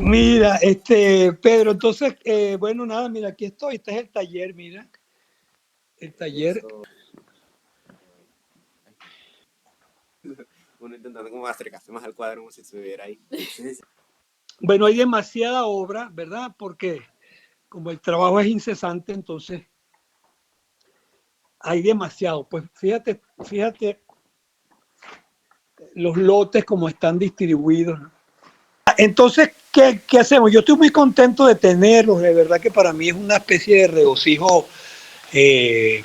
Mira, Pedro, entonces, bueno, nada, mira, aquí estoy, este es el taller, mira, el taller. Uno intentando como acercarse más al cuadro como si estuviera ahí. Bueno, hay demasiada obra, ¿verdad? Porque como el trabajo es incesante, entonces hay demasiado. Pues fíjate los lotes como están distribuidos, ¿no? Entonces, ¿qué hacemos? Yo estoy muy contento de tenerlos, de verdad que para mí es una especie de regocijo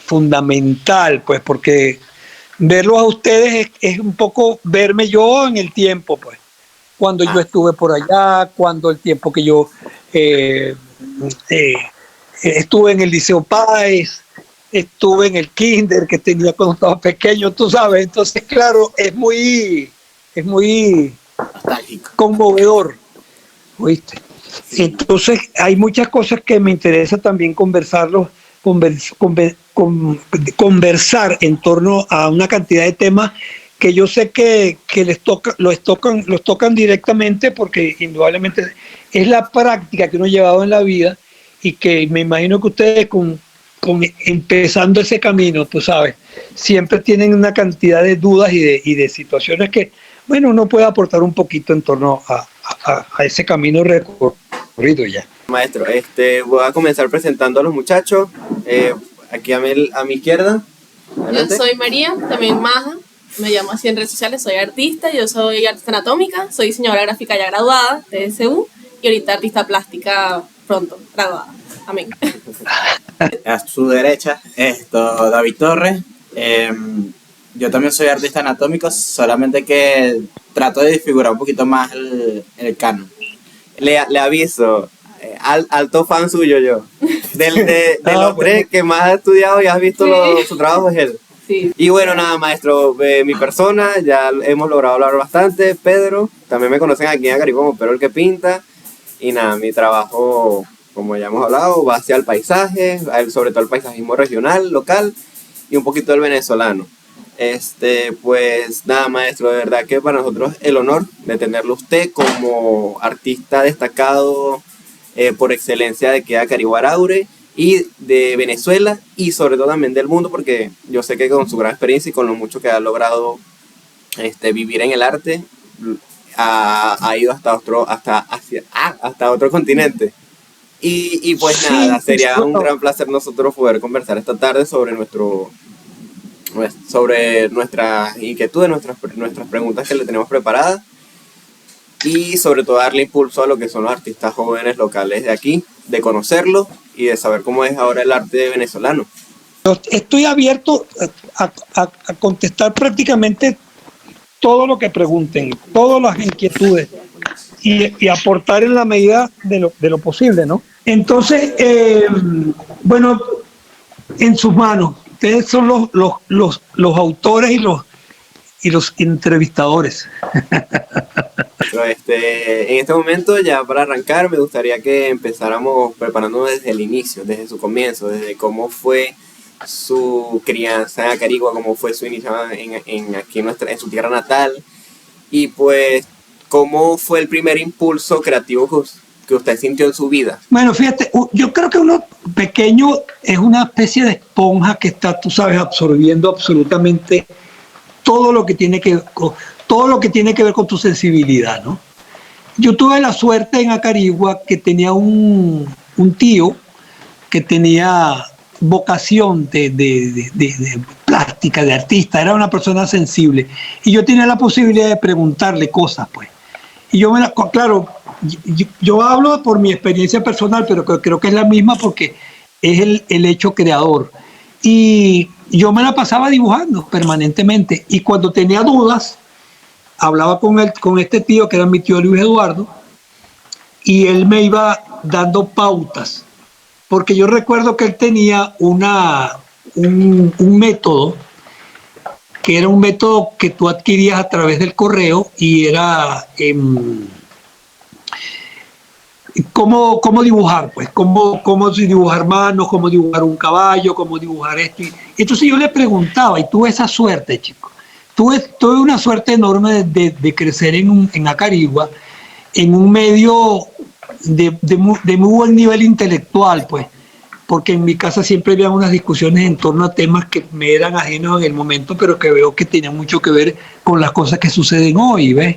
fundamental, pues porque verlos a ustedes es un poco verme yo en el tiempo, pues, cuando yo estuve por allá, cuando el tiempo que yo eh, eh, estuve en el Liceo Páez, estuve en el kinder que tenía cuando estaba pequeño, tú sabes, entonces claro, es muy Nostálgico. conmovedor, ¿oíste? Sí. Entonces hay muchas cosas que me interesa también conversar en torno a una cantidad de temas que yo sé que los tocan directamente porque indudablemente es la práctica que uno ha llevado en la vida y que me imagino que ustedes empezando ese camino, tú sabes, siempre tienen una cantidad de dudas y de situaciones que, bueno, uno puede aportar un poquito en torno a ese camino recorrido ya. Maestro, voy a comenzar presentando a los muchachos. Aquí a mi izquierda. Adelante. Yo soy María, también Maja. Me llamo así en redes sociales, soy artista, yo soy artista anatómica, soy diseñadora gráfica ya graduada de TSU y ahorita artista plástica pronto, graduada. Amén. A su derecha, David Torres. Yo también soy artista anatómico, solamente que trato de disfigurar un poquito más el canon. Le aviso, alto fan suyo yo. De los tres que más ha estudiado y has visto su trabajo es él. Sí. Y bueno, nada, maestro, mi persona, ya hemos logrado hablar bastante. Pedro, también me conocen aquí en Acarigua como Pedro el que pinta. Y nada, mi trabajo, como ya hemos hablado, va hacia el paisaje, sobre todo el paisajismo regional, local y un poquito del venezolano. Pues nada, maestro, de verdad que para nosotros el honor de tenerlo usted como artista destacado por excelencia de Queda Cariguaraure y de Venezuela y sobre todo también del mundo, porque yo sé que con su gran experiencia y con lo mucho que ha logrado vivir en el arte ha ido hasta otro continente. Y pues nada, sería un gran placer nosotros poder conversar esta tarde sobre nuestras inquietudes, nuestras preguntas que le tenemos preparadas y sobre todo darle impulso a lo que son los artistas jóvenes locales de aquí, de conocerlos y de saber cómo es ahora el arte venezolano. Estoy abierto a contestar prácticamente todo lo que pregunten, todas las inquietudes y aportar en la medida de lo posible, ¿no? Entonces, bueno, en sus manos. Ustedes son los autores y los entrevistadores. En este momento, ya para arrancar, me gustaría que empezáramos preparándonos desde el inicio, desde su comienzo, desde cómo fue su crianza en Acarigua, cómo fue su inicio aquí en su tierra natal, y pues cómo fue el primer impulso creativo que usted sintió en su vida. Bueno, fíjate, yo creo que uno pequeño es una especie de esponja que está, tú sabes, absorbiendo absolutamente todo lo que tiene que ver con tu sensibilidad, ¿no? Yo tuve la suerte en Acarigua que tenía un tío que tenía vocación de plástica, de artista, era una persona sensible y yo tenía la posibilidad de preguntarle cosas, pues. Y claro, yo hablo por mi experiencia personal, pero creo que es la misma porque es el hecho creador. Y yo me la pasaba dibujando permanentemente. Y cuando tenía dudas, hablaba con este tío, que era mi tío Luis Eduardo, y él me iba dando pautas. Porque yo recuerdo que él tenía un método, que era un método que tú adquirías a través del correo y era cómo dibujar, pues, cómo dibujar manos, cómo dibujar un caballo, cómo dibujar esto. Y entonces yo le preguntaba, y tuve esa suerte, chico. Tuve una suerte enorme de crecer en Acarigua, en un medio de muy buen nivel intelectual, pues, porque en mi casa siempre había unas discusiones en torno a temas que me eran ajenos en el momento, pero que veo que tenían mucho que ver con las cosas que suceden hoy, ¿ves?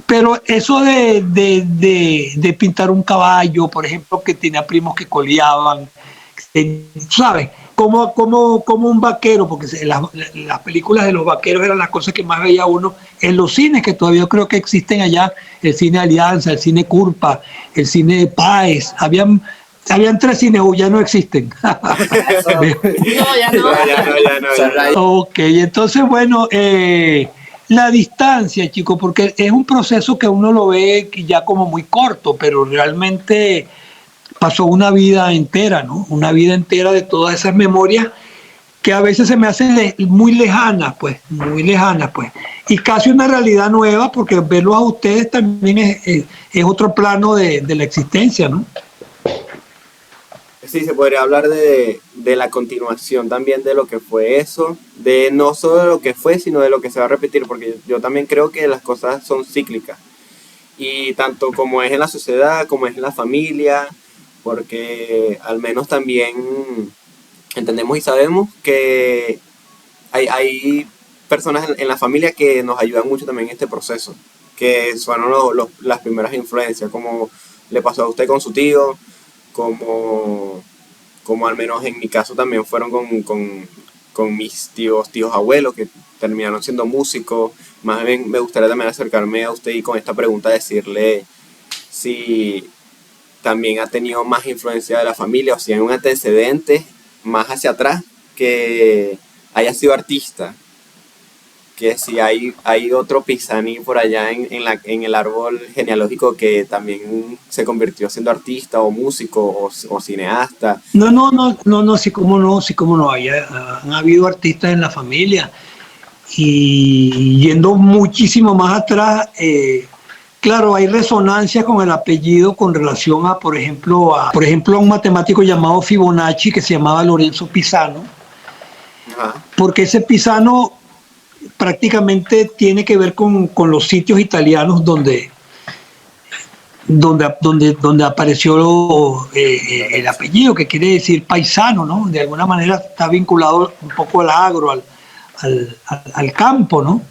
Pero eso de pintar un caballo, por ejemplo, que tenía primos que coleaban, ¿sabes? Como un vaquero, porque las películas de los vaqueros eran las cosas que más veía uno en los cines, que todavía creo que existen allá, el cine Alianza, el cine Curpa, el cine Páez, habían 3 cines, ya no existen. No, ya no. Ok, entonces bueno, la distancia, chicos, porque es un proceso que uno lo ve ya como muy corto, pero realmente pasó una vida entera, ¿no? Una vida entera de todas esas memorias que a veces se me hacen muy lejanas, pues, y casi una realidad nueva, porque verlos a ustedes también es otro plano de la existencia, ¿no? Sí, se podría hablar de la continuación también de lo que fue eso, de no solo de lo que fue, sino de lo que se va a repetir, porque yo también creo que las cosas son cíclicas, y tanto como es en la sociedad, como es en la familia, porque al menos también entendemos y sabemos que hay personas en la familia que nos ayudan mucho también en este proceso, que fueron las primeras influencias, como le pasó a usted con su tío, como al menos en mi caso también fueron con mis tíos abuelos que terminaron siendo músicos. Más bien me gustaría también acercarme a usted y con esta pregunta decirle si también ha tenido más influencia de la familia o si hay un antecedente más hacia atrás que haya sido artista, que si hay otro Pisani por allá en el árbol genealógico que también se convirtió siendo artista o músico o cineasta. No, sí, cómo no, han habido artistas en la familia, y yendo muchísimo más atrás, claro, hay resonancia con el apellido con relación a, por ejemplo, a un matemático llamado Fibonacci que se llamaba Lorenzo Pisano. Ajá. Porque ese Pisano prácticamente tiene que ver con los sitios italianos donde apareció el apellido, que quiere decir paisano, ¿no? De alguna manera está vinculado un poco al agro, al campo, ¿no?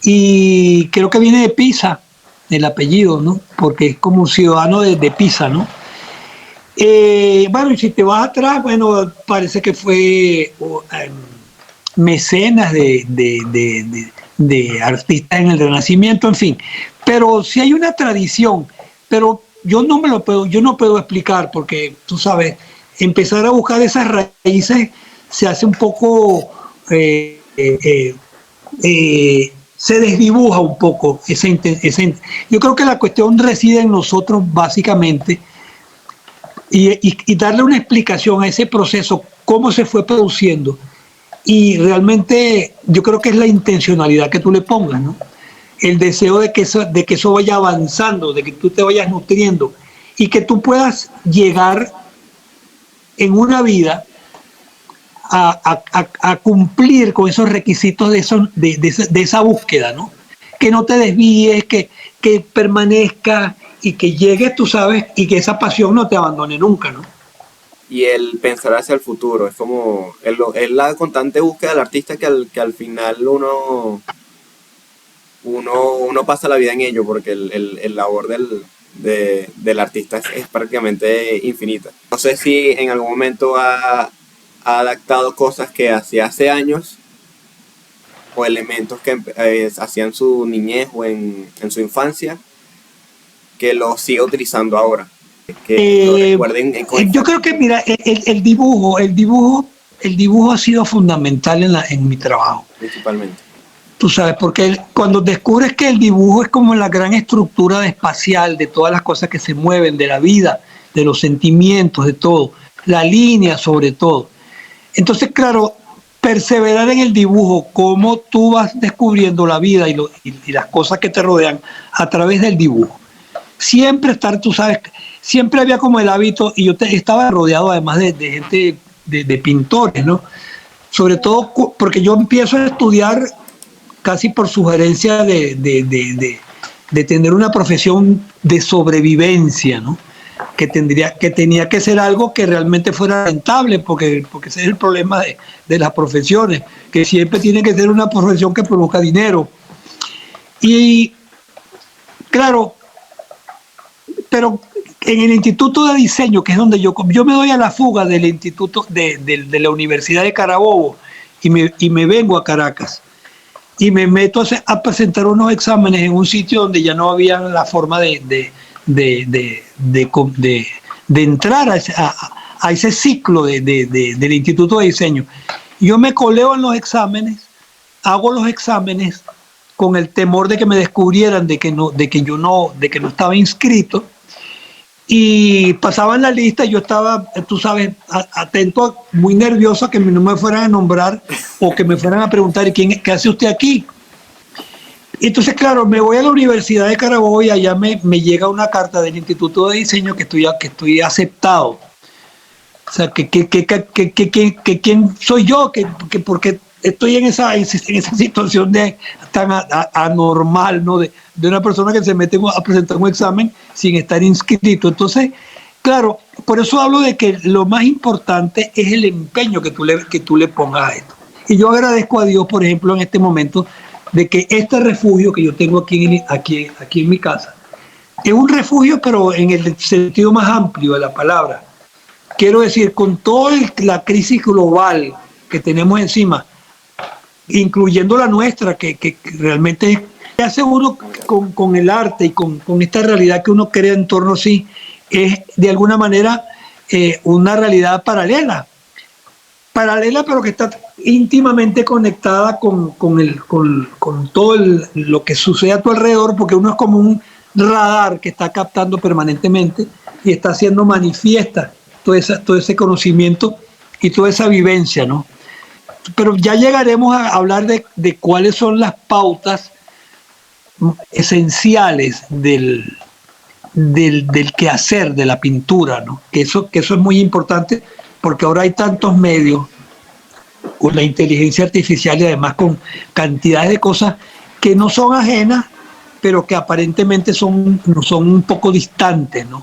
Y creo que viene de Pisa, el apellido, ¿no? Porque es como un ciudadano de Pisa, ¿no? Bueno, y si te vas atrás, bueno, parece que fue mecenas de artistas en el Renacimiento, en fin. Pero sí hay una tradición, pero yo no puedo explicar, porque tú sabes, empezar a buscar esas raíces se hace un poco, se desdibuja un poco yo creo que la cuestión reside en nosotros básicamente, y darle una explicación a ese proceso, cómo se fue produciendo. Y realmente yo creo que es la intencionalidad que tú le pongas, ¿no? El deseo de que eso vaya avanzando, de que tú te vayas nutriendo y que tú puedas llegar en una vida a cumplir con esos requisitos de esa búsqueda, ¿no? Que no te desvíes, que permanezca y que llegues, tú sabes, y que esa pasión no te abandone nunca, ¿no? Y el pensar hacia el futuro, es como es la constante búsqueda del artista que al final uno pasa la vida en ello, porque el labor del artista es prácticamente infinita. No sé si en algún momento ha adaptado cosas que hacía hace años o elementos que hacía en su niñez o en su infancia que lo sigue utilizando ahora. Que lo recuerden yo creo que, mira, el dibujo ha sido fundamental en mi trabajo. Principalmente. Tú sabes, porque cuando descubres que el dibujo es como la gran estructura espacial de todas las cosas que se mueven, de la vida, de los sentimientos, de todo, la línea sobre todo. Entonces, claro, perseverar en el dibujo, cómo tú vas descubriendo la vida y las cosas que te rodean a través del dibujo. Siempre estar, tú sabes, siempre había como el hábito, y yo estaba rodeado además de gente, de pintores, ¿no? Sobre todo porque yo empiezo a estudiar casi por sugerencia de de tener una profesión de sobrevivencia, ¿no? Que tenía que ser algo que realmente fuera rentable, porque ese es el problema de las profesiones, que siempre tiene que ser una profesión que produzca dinero. Y claro, pero en el Instituto de Diseño, que es donde yo me doy a la fuga del instituto de la Universidad de Carabobo y me vengo a Caracas y me meto a presentar unos exámenes en un sitio donde ya no había la forma de entrar a ese ciclo del Instituto de Diseño. Yo me coleo en los exámenes, hago los exámenes con el temor de que me descubrieran de que no estaba inscrito, y pasaban la lista y yo estaba, tú sabes, atento, muy nervioso a que no me fueran a nombrar o que me fueran a preguntar ¿qué hace usted aquí? Entonces, claro, me voy a la Universidad de Carabobo y allá me llega una carta del Instituto de Diseño que estoy aceptado. O sea, ¿quién soy yo? Porque estoy en esa situación tan anormal, ¿no? De una persona que se mete a presentar un examen sin estar inscrito. Entonces, claro, por eso hablo de que lo más importante es el empeño que tú le pongas a esto. Y yo agradezco a Dios, por ejemplo, en este momento, de que este refugio que yo tengo aquí en mi casa es un refugio, pero en el sentido más amplio de la palabra. Quiero decir, con toda la crisis global que tenemos encima, incluyendo la nuestra, que realmente hace uno con el arte y con esta realidad que uno crea en torno a sí, es de alguna manera una realidad paralela, pero que está íntimamente conectada con todo lo que sucede a tu alrededor, porque uno es como un radar que está captando permanentemente y está haciendo manifiesta todo ese conocimiento y toda esa vivencia, ¿no? Pero ya llegaremos a hablar de cuáles son las pautas esenciales del quehacer de la pintura, ¿no? Que eso es muy importante, porque ahora hay tantos medios con la inteligencia artificial y además con cantidades de cosas que no son ajenas, pero que aparentemente son un poco distantes, ¿no?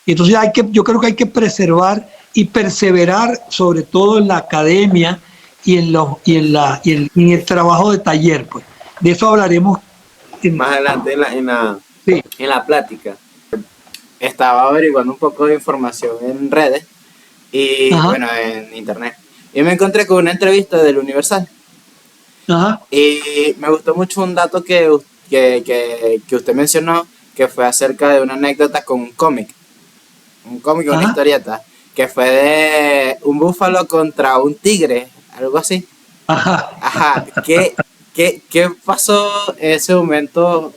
Y entonces yo creo que hay que preservar y perseverar, sobre todo en la academia y en el trabajo de taller, pues. De eso hablaremos más adelante sí, en la plática. Estaba averiguando un poco de información en redes y, Ajá. bueno, en internet. Y me encontré con una entrevista del Universal. Ajá. Y me gustó mucho un dato que usted mencionó, que fue acerca de una anécdota con un cómic, una Ajá. historieta, que fue de un búfalo contra un tigre, algo así. Ajá. Ajá, ¿qué pasó en ese momento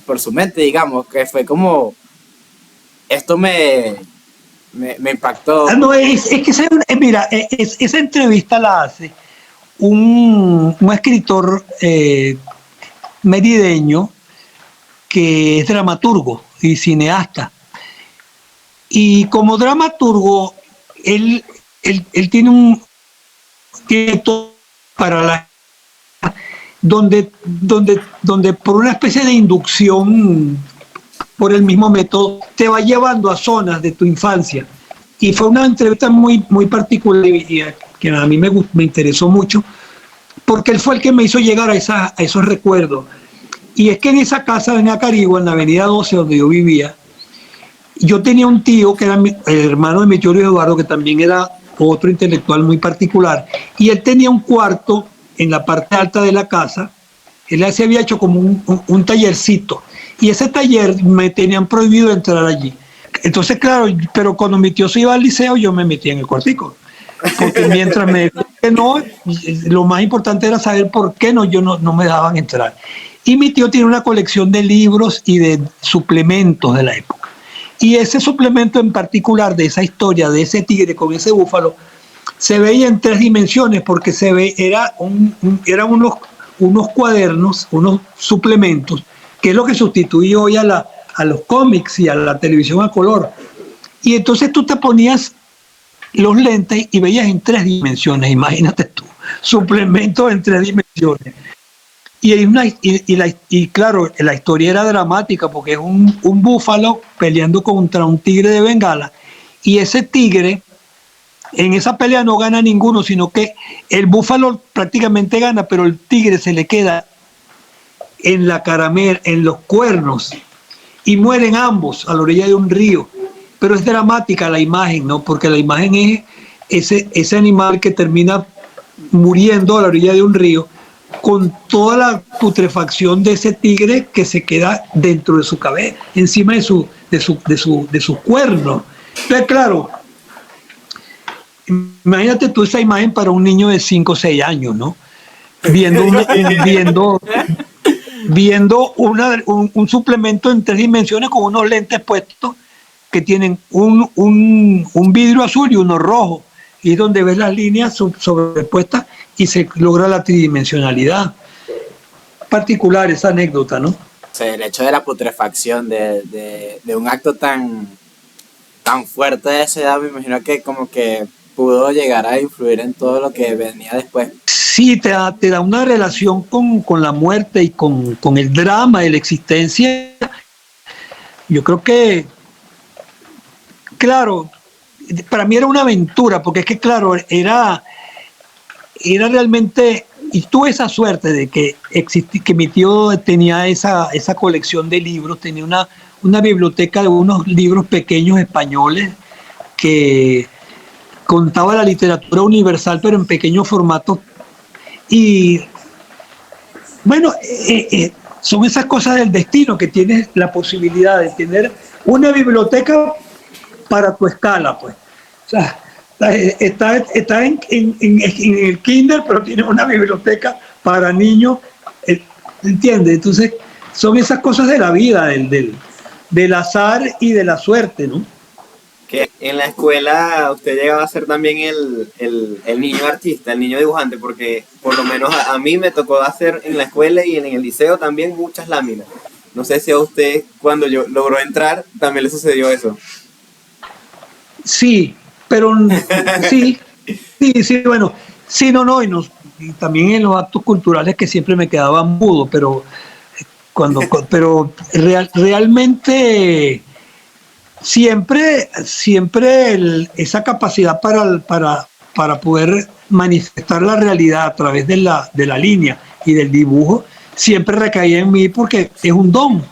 por su mente, digamos? Que fue como, esto me impactó. No, es que mira, esa entrevista la hace un escritor merideño que es dramaturgo y cineasta. Y como dramaturgo, él tiene todo para la donde por una especie de inducción por el mismo método te va llevando a zonas de tu infancia. Y fue una entrevista muy, muy particular y que a mí me interesó mucho, porque él fue el que me hizo llegar a esos recuerdos. Y es que en esa casa en Acarigua, en la avenida 12, donde yo vivía, yo tenía un tío que era el hermano de mi tío Eduardo, que también era otro intelectual muy particular, y él tenía un cuarto en la parte alta de la casa. Él se había hecho como un tallercito, y ese taller me tenían prohibido entrar allí. Entonces, claro, pero cuando mi tío se iba al liceo, yo me metía en el cuartico, porque mientras me decían que no, lo más importante era saber por qué no me dejaban entrar. Y mi tío tiene una colección de libros y de suplementos de la época. Y ese suplemento en particular de esa historia de ese tigre con ese búfalo se veía en 3 dimensiones, porque eran unos cuadernos, unos suplementos, que es lo que sustituye hoy a los cómics y a la televisión a color. Y entonces tú te ponías los lentes y veías en 3 dimensiones, imagínate tú, suplementos en 3 dimensiones. Y claro, la historia era dramática porque es un búfalo peleando contra un tigre de Bengala. Y ese tigre, en esa pelea no gana ninguno, sino que el búfalo prácticamente gana, pero el tigre se le queda en la caramel, en los cuernos, y mueren ambos a la orilla de un río. Pero es dramática la imagen, ¿no? Porque la imagen es ese animal que termina muriendo a la orilla de un río con toda la putrefacción de ese tigre que se queda dentro de su cabeza, encima de sus cuernos. Entonces, claro, imagínate tú esa imagen para un niño de 5 o 6 años, ¿no? Viendo un suplemento en 3 dimensiones con unos lentes puestos que tienen un vidrio azul y uno rojo, y es donde ves las líneas sobrepuestas y se logra la tridimensionalidad. Particular esa anécdota, ¿no? O sea, el hecho de la putrefacción de un acto tan fuerte de esa edad, me imagino que como que pudo llegar a influir en todo lo que venía después. Sí, te da una relación con la muerte y con el drama de la existencia. Yo creo que, claro, para mí era una aventura, porque es que, claro, era realmente, y tuve esa suerte de que mi tío tenía esa colección de libros, tenía una biblioteca de unos libros pequeños españoles que contaba la literatura universal, pero en pequeño formato. Y bueno, son esas cosas del destino, que tienes la posibilidad de tener una biblioteca para tu escala, pues. O sea, está en el kinder, pero tiene una biblioteca para niños, ¿entiendes? Entonces, son esas cosas de la vida, del azar y de la suerte, ¿no? Que en la escuela usted llegaba a ser también el niño artista, el niño dibujante, porque por lo menos a mí me tocó hacer en la escuela y en el liceo también muchas láminas. No sé si a usted, cuando yo logró entrar, también le sucedió eso. Sí, pero sí, bueno, sí, no, y también en los actos culturales que siempre me quedaba mudo, pero realmente siempre esa capacidad para poder manifestar la realidad a través de la línea y del dibujo siempre recaía en mí, porque es un don,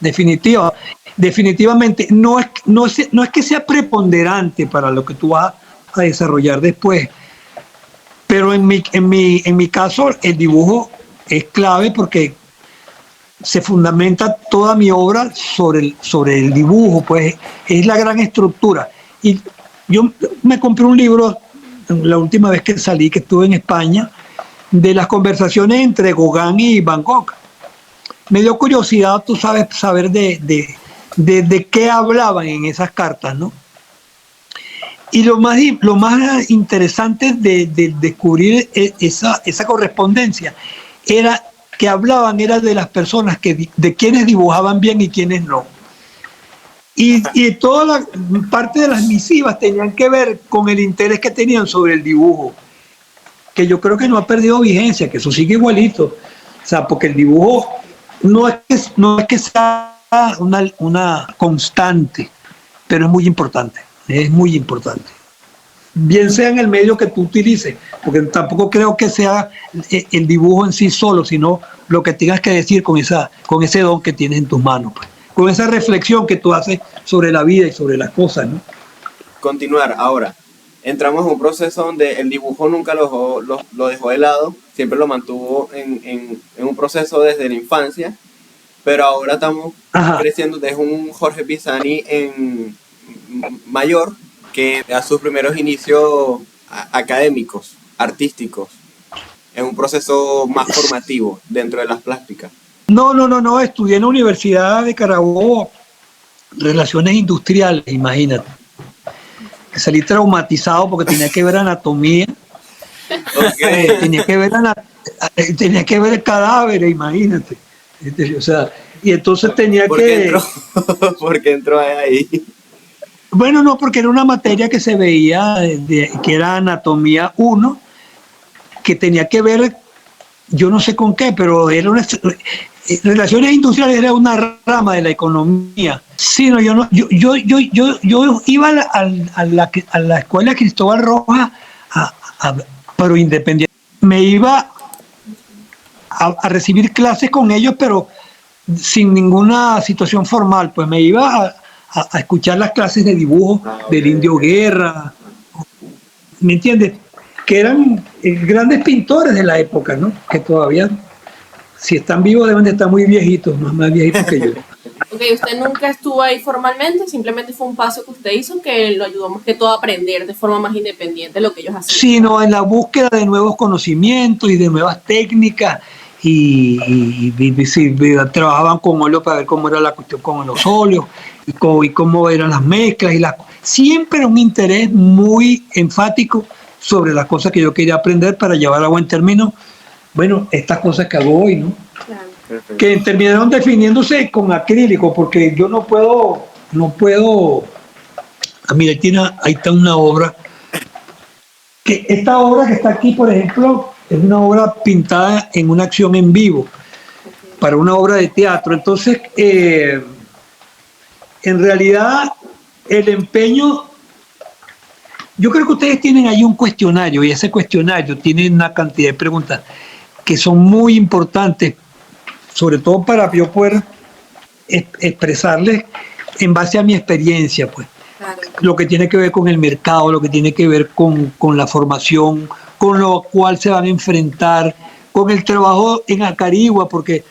definitivamente. No es que sea preponderante para lo que tú vas a desarrollar después, pero en mi caso el dibujo es clave, porque se fundamenta toda mi obra sobre el dibujo, pues es la gran estructura. Y yo me compré un libro la última vez que salí, que estuve en España, de las conversaciones entre Gauguin y Van Gogh. Me dio curiosidad, tú sabes, saber de qué hablaban en esas cartas, ¿no? Y lo más interesante de descubrir esa correspondencia era que hablaban de las personas de quienes dibujaban bien y quienes no. Y toda la parte de las misivas tenían que ver con el interés que tenían sobre el dibujo, que yo creo que no ha perdido vigencia, que eso sigue igualito. O sea, porque el dibujo no es que sea una constante, pero es muy importante, bien sea en el medio que tú utilices, porque tampoco creo que sea el dibujo en sí solo, sino lo que tengas que decir con ese don que tienes en tus manos, pues, con esa reflexión que tú haces sobre la vida y sobre las cosas, ¿no? Continuar ahora. Entramos en un proceso donde el dibujo nunca lo dejó de lado, siempre lo mantuvo en un proceso desde la infancia, pero ahora estamos creciendo desde un Jorge Pisani en mayor, que a sus primeros inicios académicos, artísticos, en un proceso más formativo dentro de las plásticas. No, estudié en la Universidad de Carabobo Relaciones Industriales, imagínate. Salí traumatizado porque tenía que ver anatomía. Okay. tenía que ver cadáveres, imagínate. O sea, y entonces tenía que... ¿Por qué entró ahí? Bueno, no, porque era una materia que se veía, que era anatomía 1, que tenía que ver yo no sé con qué, pero era relaciones industriales era una rama de la economía. Sí, no, yo iba a la escuela Cristóbal Rojas, pero independiente. Me iba a recibir clases con ellos, pero sin ninguna situación formal, pues me iba a escuchar las clases de dibujo del Indio Guerra, ¿me entiendes? Que eran grandes pintores de la época, ¿no? Que todavía, si están vivos, deben de estar muy viejitos, más viejitos que yo. Ok, usted nunca estuvo ahí formalmente, simplemente fue un paso que usted hizo que lo ayudó más que todo a aprender de forma más independiente lo que ellos hacían. Sino en la búsqueda de nuevos conocimientos y de nuevas técnicas, y trabajaban con óleo para ver cómo era la cuestión con los óleos y cómo eran las mezclas siempre un interés muy enfático sobre las cosas que yo quería aprender para llevar a buen término, bueno, estas cosas que hago hoy, ¿no? Claro. Perfecto. Que terminaron definiéndose con acrílico, porque yo no puedo, mira, ahí está una obra, que esta obra que está aquí, por ejemplo, es una obra pintada en una acción en vivo, para una obra de teatro. Entonces, en realidad, el empeño, yo creo que ustedes tienen ahí un cuestionario, y ese cuestionario tiene una cantidad de preguntas que son muy importantes, sobre todo para yo poder expresarles en base a mi experiencia, pues. Claro. Lo que tiene que ver con el mercado, lo que tiene que ver con la formación, con lo cual se van a enfrentar, con el trabajo en Acarigua, porque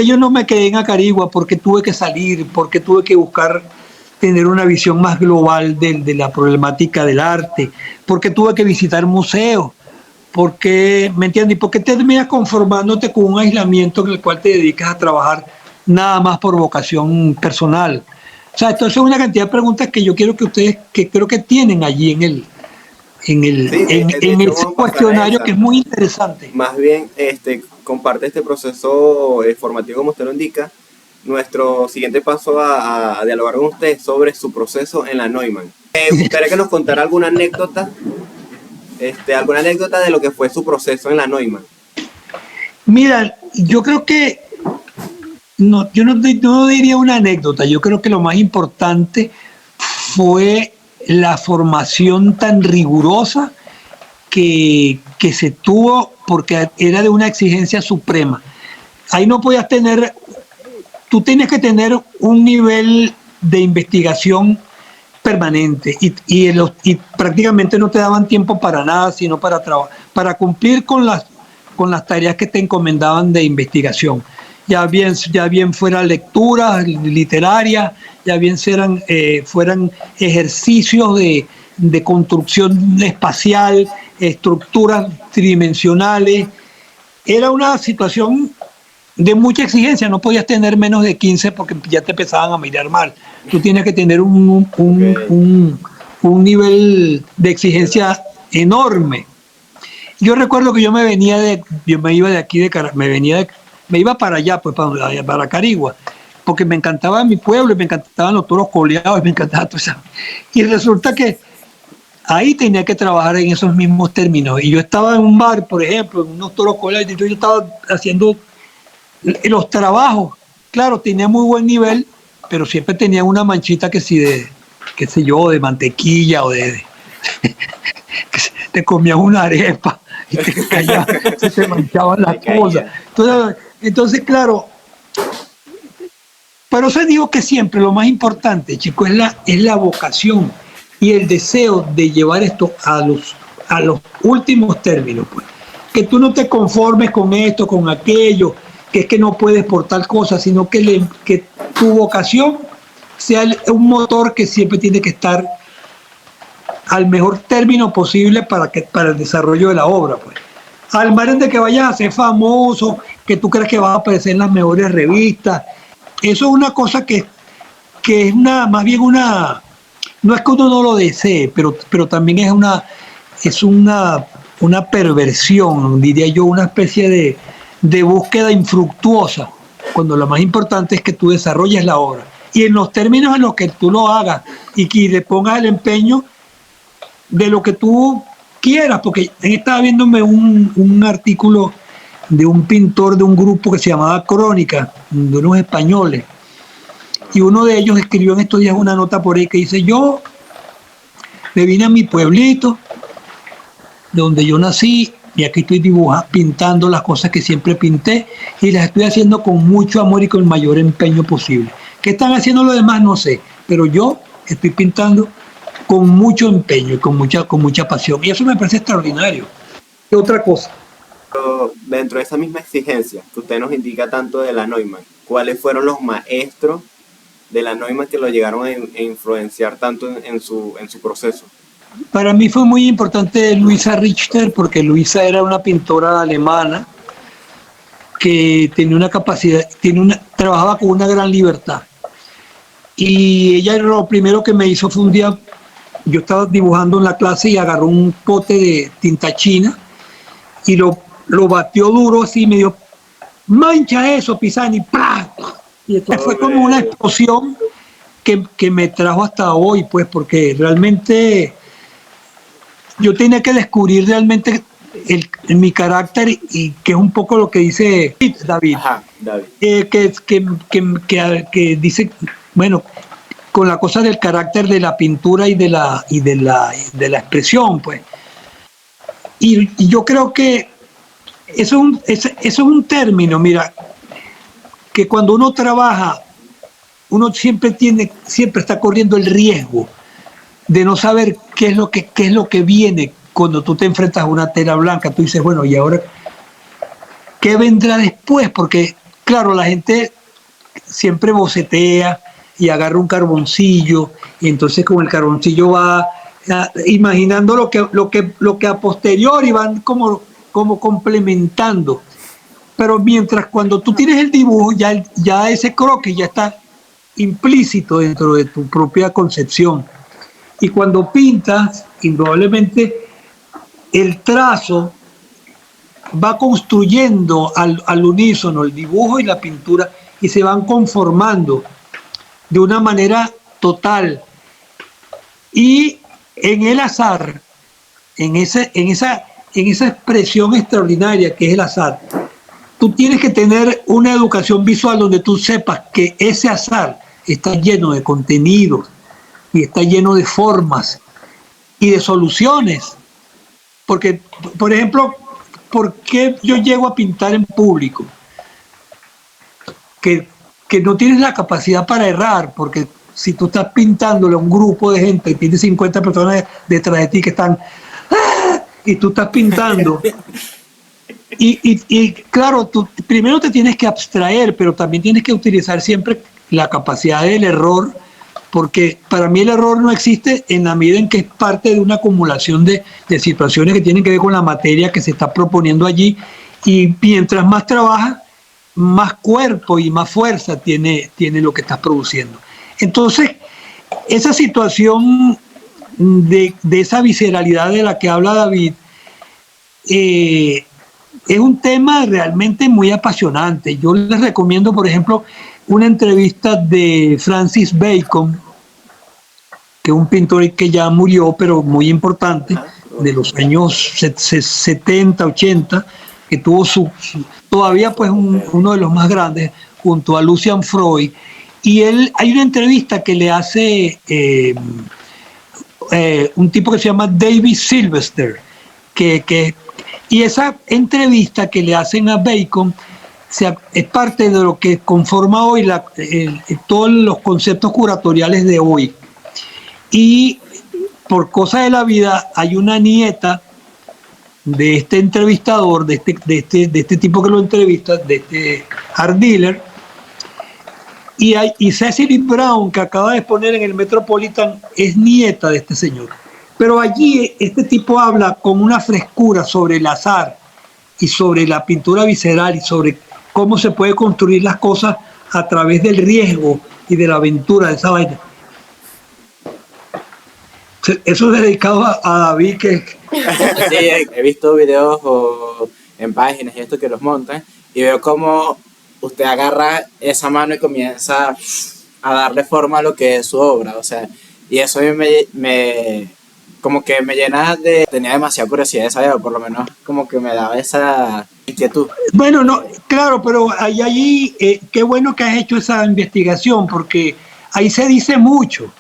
yo no me quedé en Acarigua, porque tuve que salir, porque tuve que buscar tener una visión más global de la problemática del arte, porque tuve que visitar museos, porque, ¿me entiendes? ¿Y por qué terminas conformándote con un aislamiento en el cual te dedicas a trabajar nada más por vocación personal? O sea, entonces es una cantidad de preguntas que yo quiero que ustedes, que creo que tienen allí en de hecho, ese vamos a pasar a cuestionario, esa. que es muy interesante. Más bien, comparte este proceso formativo como usted lo indica. Nuestro siguiente paso a dialogar con usted sobre su proceso en la Neumann. Me gustaría que nos contara alguna anécdota de lo que fue su proceso en la Neumann. Mira, yo creo que yo no diría una anécdota. Yo creo que lo más importante fue la formación tan rigurosa que se tuvo, porque era de una exigencia suprema. Ahí no podías tú tienes que tener un nivel de investigación permanente y prácticamente no te daban tiempo para nada, sino para cumplir con las tareas que te encomendaban de investigación. Ya bien fuera lectura literaria, ya bien fueran ejercicios de construcción espacial, estructuras tridimensionales. Era una situación de mucha exigencia, no podías tener menos de 15 porque ya te empezaban a mirar mal. Tú tienes que tener un nivel de exigencia enorme. Yo recuerdo que yo me iba de aquí me iba para allá, pues para Carigua, porque me encantaba mi pueblo, y me encantaban los toros coleados, y me encantaba todo eso. Y resulta que ahí tenía que trabajar en esos mismos términos. Y yo estaba en un bar, por ejemplo, en unos toros coleados, y yo estaba haciendo los trabajos. Claro, tenía muy buen nivel, pero siempre tenía una manchita que si qué sé yo, de mantequilla o que te comías una arepa y se te manchaban las cosas. Entonces, claro, pero eso digo que siempre lo más importante, chicos, es la vocación y el deseo de llevar esto a los últimos términos, pues. Que tú no te conformes con esto, con aquello, que es que no puedes por tal cosa, sino que tu vocación sea un motor que siempre tiene que estar al mejor término posible para el desarrollo de la obra, pues. Al margen de que vayas a ser famoso, que tú creas que vas a aparecer en las mejores revistas, eso es una cosa que es más bien no es que uno no lo desee, pero también es una perversión, diría yo, una especie de búsqueda infructuosa, cuando lo más importante es que tú desarrolles la obra. Y en los términos en los que tú lo hagas y que le pongas el empeño de lo que tú quieras, porque estaba viéndome un artículo de un pintor de un grupo que se llamaba Crónica, de unos españoles. Y uno de ellos escribió en estos días una nota por ahí que dice: yo me vine a mi pueblito, de donde yo nací, y aquí estoy dibujando, pintando las cosas que siempre pinté, y las estoy haciendo con mucho amor y con el mayor empeño posible. ¿Qué están haciendo los demás? No sé, pero yo estoy pintando con mucho empeño y con mucha pasión. Y eso me parece extraordinario. Y otra cosa, Pero dentro de esa misma exigencia que usted nos indica tanto de la Neumann, ¿cuáles fueron los maestros de la Neumann que lo llegaron a influenciar tanto en su proceso? para mí fue muy importante Luisa Richter, porque Luisa era una pintora alemana que tenía una capacidad, trabajaba con una gran libertad. Y ella lo primero que me hizo fue un día, yo estaba dibujando en la clase y agarró un pote de tinta china y lo batió duro así y me dijo: mancha eso, Pisani, ¡pah! Y esto fue como una explosión que me trajo hasta hoy, pues, porque realmente yo tenía que descubrir realmente mi carácter, y que es un poco lo que dice David, Ajá, David. que dice, bueno, con la cosa del carácter de la pintura y de la expresión, pues. Y yo creo que eso es un término, mira, que cuando uno trabaja, uno siempre está corriendo el riesgo de no saber qué es lo que viene cuando tú te enfrentas a una tela blanca. Tú dices, bueno, ¿y ahora qué vendrá después? Porque, claro, la gente siempre bocetea y agarra un carboncillo, y entonces con el carboncillo va imaginando lo que a posteriori van como complementando. Pero mientras cuando tú tienes el dibujo, ya ese croquis ya está implícito dentro de tu propia concepción. Y cuando pintas, indudablemente el trazo va construyendo al unísono el dibujo y la pintura, y se van conformando de una manera total. Y en el azar, en esa expresión extraordinaria que es el azar, tú tienes que tener una educación visual donde tú sepas que ese azar está lleno de contenidos y está lleno de formas y de soluciones. Porque, por ejemplo, ¿por qué yo llego a pintar en público? Que no tienes la capacidad para errar, porque si tú estás pintándole a un grupo de gente y tienes 50 personas detrás de ti que están ¡ah! Y tú estás pintando y claro, tú primero te tienes que abstraer, pero también tienes que utilizar siempre la capacidad del error, porque para mí el error no existe en la medida en que es parte de una acumulación de situaciones que tienen que ver con la materia que se está proponiendo allí, y mientras más trabajas, más cuerpo y más fuerza tiene lo que estás produciendo. Entonces, esa situación de esa visceralidad de la que habla David, es un tema realmente muy apasionante. Yo les recomiendo, por ejemplo, una entrevista de Francis Bacon, que es un pintor que ya murió, pero muy importante, de los años 70, 80, que tuvo todavía pues uno de los más grandes, junto a Lucian Freud. Y hay una entrevista que le hace un tipo que se llama David Sylvester, y esa entrevista que le hacen a Bacon es parte de lo que conforma hoy todos los conceptos curatoriales de hoy. Y por cosa de la vida, hay una nieta de este entrevistador, de este tipo que lo entrevista, de este art dealer, y Cecily Brown, que acaba de exponer en el Metropolitan, es nieta de este señor. Pero allí este tipo habla con una frescura sobre el azar y sobre la pintura visceral y sobre cómo se puede construir las cosas a través del riesgo y de la aventura de esa vaina. Eso es dedicado a David, que... Sí, he visto videos en páginas y esto que los montan, y veo cómo usted agarra esa mano y comienza a darle forma a lo que es su obra, o sea, y eso a mí me como que me llena tenía demasiada curiosidad de saber, o por lo menos como que me daba esa inquietud. Bueno, no, claro, pero allí, qué bueno que has hecho esa investigación, porque ahí se dice mucho.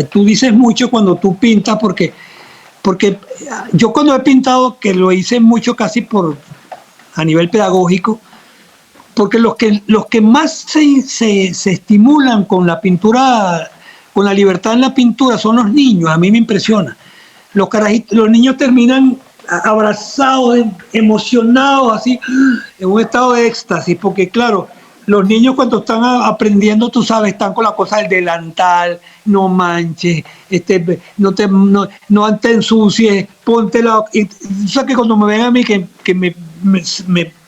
Tú dices mucho cuando tú pintas, porque yo cuando he pintado, que lo hice mucho casi a nivel pedagógico, porque los que más se estimulan con la pintura, con la libertad en la pintura, son los niños. A mí me impresiona. Los niños terminan abrazados, emocionados, así, en un estado de éxtasis, porque claro, los niños cuando están aprendiendo, tú sabes, están con la cosa del delantal, no manches, no te ensucies, ponte la... Y tú sabes que cuando me ven a mí que me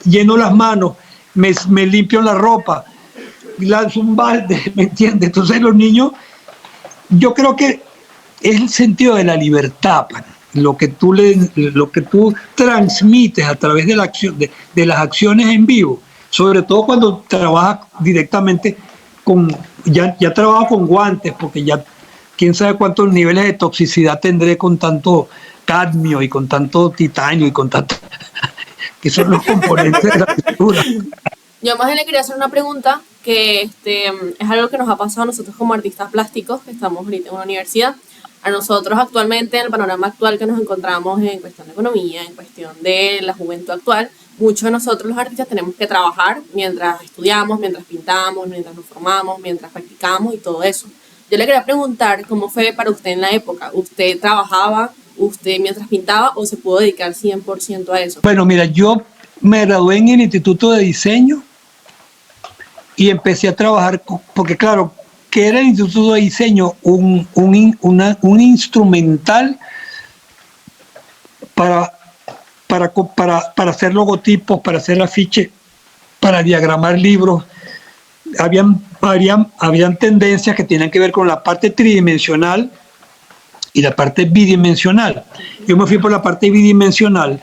lleno las manos, me limpio la ropa, lanzo un balde, ¿me entiendes? Entonces los niños, yo creo que es el sentido de la libertad, lo que tú transmites a través de las acciones en vivo, sobre todo cuando trabajas directamente ya trabajo con guantes, porque ya quién sabe cuántos niveles de toxicidad tendré con tanto cadmio y con tanto titanio y con tanto que son los componentes de la pintura. Yo más bien le quería hacer una pregunta que es algo que nos ha pasado a nosotros como artistas plásticos, que estamos ahorita en una universidad. A nosotros actualmente, en el panorama actual que nos encontramos en cuestión de economía, en cuestión de la juventud actual, muchos de nosotros los artistas tenemos que trabajar mientras estudiamos, mientras pintamos, mientras nos formamos, mientras practicamos y todo eso. Yo le quería preguntar cómo fue para usted en la época. ¿Usted trabajaba, usted mientras pintaba o se pudo dedicar 100% a eso? Bueno, mira, yo me gradué en el Instituto de Diseño y empecé a trabajar, porque claro, que era el Instituto de Diseño un instrumental para hacer logotipos, para hacer afiches, para diagramar libros. Habían tendencias que tenían que ver con la parte tridimensional y la parte bidimensional. Yo me fui por la parte bidimensional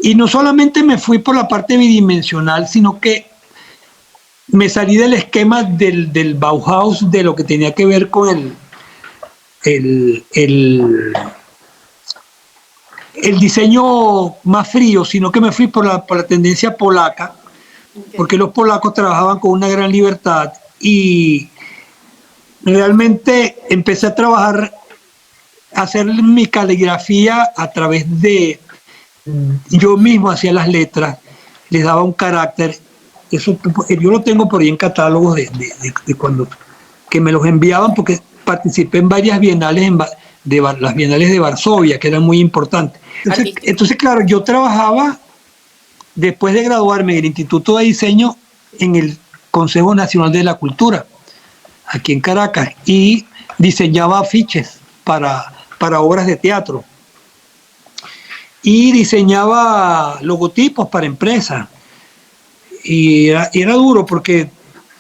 y no solamente me fui por la parte bidimensional, sino que me salí del esquema del Bauhaus, de lo que tenía que ver con el diseño más frío, sino que me fui por la tendencia polaca, porque los polacos trabajaban con una gran libertad y realmente empecé a trabajar, a hacer mi caligrafía a través de, yo mismo hacía las letras, les daba un carácter. Eso yo lo tengo por ahí en catálogos de cuando que me los enviaban, porque participé en varias bienales, las bienales de Varsovia, que eran muy importantes. Entonces, claro, yo trabajaba después de graduarme en el Instituto de Diseño en el Consejo Nacional de la Cultura, aquí en Caracas, y diseñaba afiches para obras de teatro y diseñaba logotipos para empresas. Y era duro, porque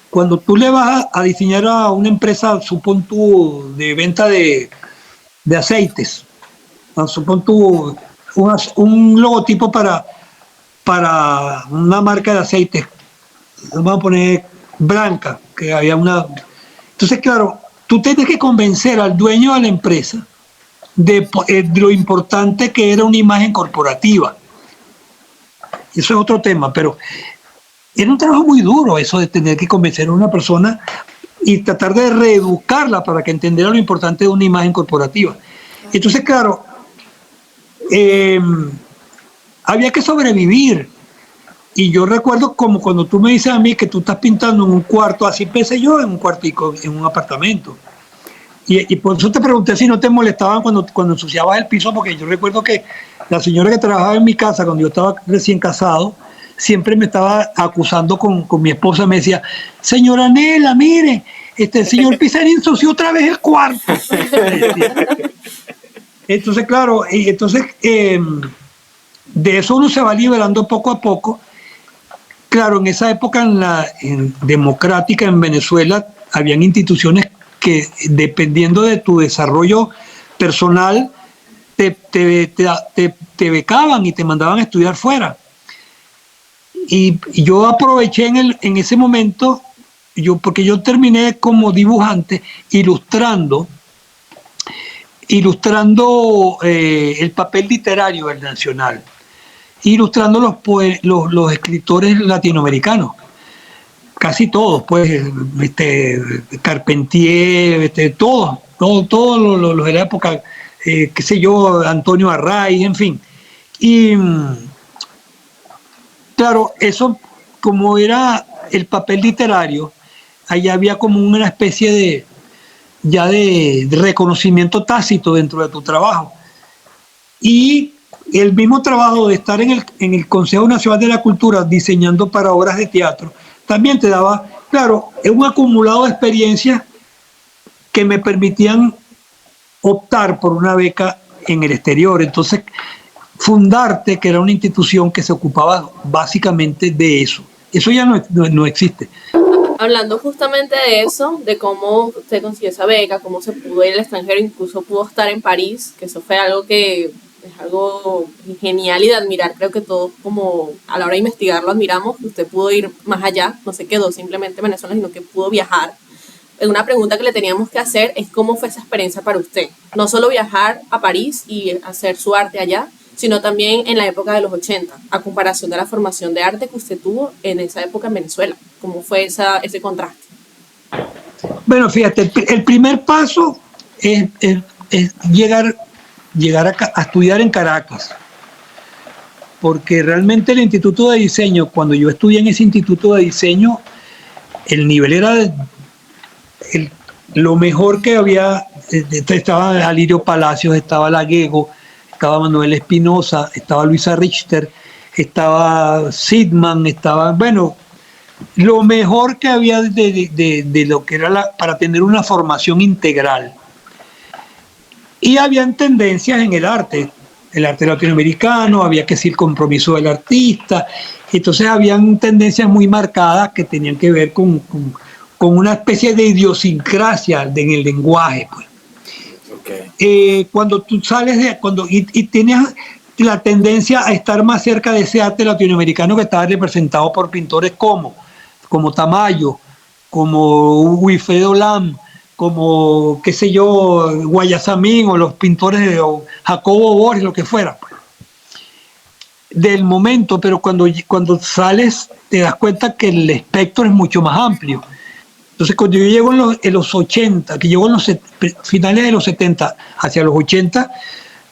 cuando tú le vas a diseñar a una empresa, supón tú, de venta de aceites, supón tú un logotipo para una marca de aceites, vamos a poner Branca, que había una... Entonces, claro, tú tienes que convencer al dueño de la empresa de lo importante que era una imagen corporativa. Eso es otro tema, pero era un trabajo muy duro eso de tener que convencer a una persona y tratar de reeducarla para que entendiera lo importante de una imagen corporativa. Entonces, claro, había que sobrevivir. Y yo recuerdo como cuando tú me dices a mí que tú estás pintando en un cuarto, así empecé yo en un cuartico, en un apartamento. Y por eso te pregunté si no te molestaban cuando ensuciabas el piso, porque yo recuerdo que la señora que trabajaba en mi casa cuando yo estaba recién casado, siempre me estaba acusando con mi esposa, me decía, señora Nela, mire, el señor Pizarrín ensució otra vez el cuarto. Entonces, claro, de eso uno se va liberando poco a poco. Claro, en esa época en democrática en Venezuela habían instituciones que, dependiendo de tu desarrollo personal, te becaban y te mandaban a estudiar fuera. Y yo aproveché en ese momento, porque yo terminé como dibujante ilustrando ilustrando el papel literario del Nacional, ilustrando los escritores latinoamericanos, casi todos, pues, Carpentier, todos los de la época, qué sé yo, Antonio Arraiz, en fin. Y claro, eso, como era el papel literario, allá había como una especie de reconocimiento tácito dentro de tu trabajo. Y el mismo trabajo de estar en el Consejo Nacional de la Cultura diseñando para obras de teatro, también te daba, claro, un acumulado de experiencias que me permitían optar por una beca en el exterior. Entonces, Fundarte, que era una institución que se ocupaba básicamente de eso. Eso ya no existe. Hablando justamente de eso, de cómo usted consiguió esa beca, cómo se pudo ir al extranjero, incluso pudo estar en París, que eso fue algo que es algo genial y de admirar. Creo que todos, como a la hora de investigarlo, admiramos que usted pudo ir más allá, no se quedó simplemente en Venezuela, sino que pudo viajar. Una pregunta que le teníamos que hacer es cómo fue esa experiencia para usted. No solo viajar a París y hacer su arte allá, sino también en la época de los 80, a comparación de la formación de arte que usted tuvo en esa época en Venezuela. ¿Cómo fue ese contraste? Bueno, fíjate, el primer paso es llegar a estudiar en Caracas, porque realmente el Instituto de Diseño, cuando yo estudié en ese Instituto de Diseño, el nivel era lo mejor que había. Estaba Alirio Palacios, estaba Laguego, estaba Manuel Espinosa, estaba Luisa Richter, estaba Sidman, estaba, bueno, lo mejor que había de lo que era para tener una formación integral. Y habían tendencias en el arte latinoamericano, había que decir compromiso del artista, entonces habían tendencias muy marcadas que tenían que ver con una especie de idiosincrasia en el lenguaje, pues. Okay. Cuando tú sales y tienes la tendencia a estar más cerca de ese arte latinoamericano que estaba representado por pintores como Tamayo, como Wilfredo Lam, como, qué sé yo, Guayasamín, o los pintores de Jacobo Borges, lo que fuera, pues, del momento. Pero cuando sales te das cuenta que el espectro es mucho más amplio. Entonces, cuando yo llego en los 80, que llego en los finales de los 70 hacia los 80,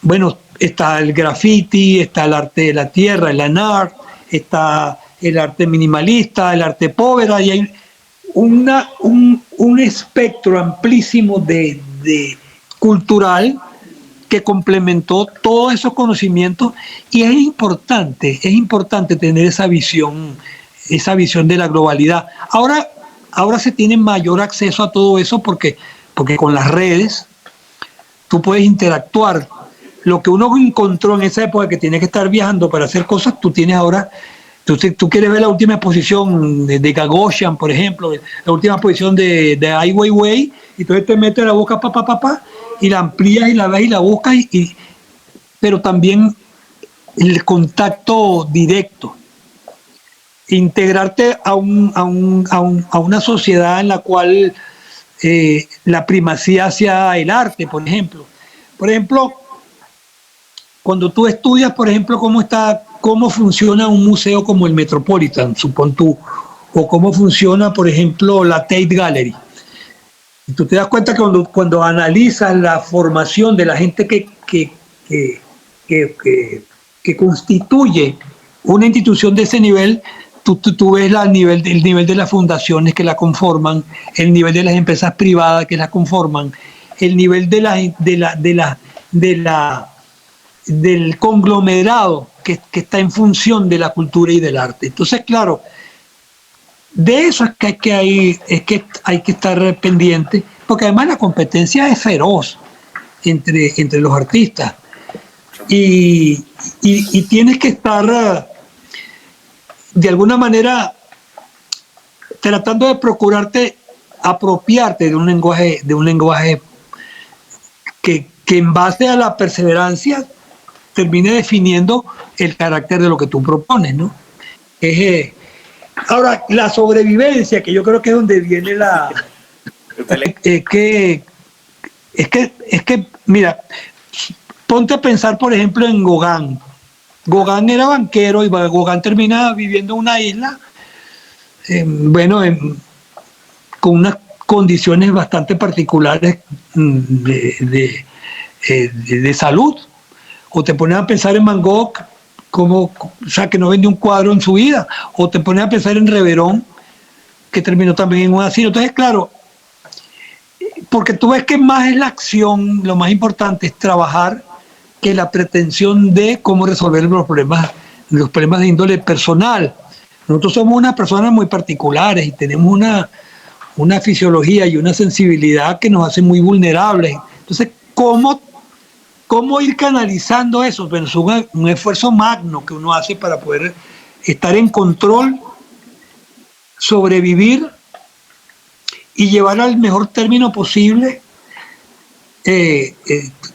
bueno, está el graffiti, está el arte de la tierra, el land art, está el arte minimalista, el arte povera, y hay un espectro amplísimo de cultural que complementó todos esos conocimientos. Y es importante tener esa visión de la globalidad. Ahora se tiene mayor acceso a todo eso porque con las redes tú puedes interactuar. Lo que uno encontró en esa época, que tenía que estar viajando para hacer cosas, tú tienes ahora. Tú quieres ver la última exposición de Gagosian, por ejemplo, la última exposición de Ai Weiwei, y entonces te metes la boca y la amplías y la ves y la buscas, pero también el contacto directo. Integrarte a una sociedad en la cual la primacía sea el arte, por ejemplo. Por ejemplo, cuando tú estudias, por ejemplo, cómo funciona un museo como el Metropolitan, supón tú, o cómo funciona, por ejemplo, la Tate Gallery. Y tú te das cuenta que cuando analizas la formación de la gente que constituye una institución de ese nivel, tú ves el nivel de las fundaciones que la conforman, el nivel de las empresas privadas que la conforman, el nivel del conglomerado que está en función de la cultura y del arte. Entonces, claro, de eso es que hay que estar pendiente, porque además la competencia es feroz entre los artistas, y tienes que estar de alguna manera tratando de procurarte apropiarte de un lenguaje que en base a la perseverancia termine definiendo el carácter de lo que tú propones, ¿no? Ahora, la sobrevivencia, que yo creo que es donde viene que Mira, ponte a pensar, por ejemplo, en Gauguin. Gauguin era banquero y Gauguin termina viviendo en una isla, con unas condiciones bastante particulares de salud. O te pones a pensar en Van Gogh, o sea, que no vendió un cuadro en su vida. O te pones a pensar en Reverón, que terminó también en un asilo. Entonces, claro, porque tú ves que más es la acción, lo más importante es trabajar que la pretensión de cómo resolver los problemas de índole personal. Nosotros somos unas personas muy particulares y tenemos una fisiología y una sensibilidad que nos hace muy vulnerables. Entonces, ¿cómo ir canalizando eso? Bueno, es un esfuerzo magno que uno hace para poder estar en control, sobrevivir y llevar al mejor término posible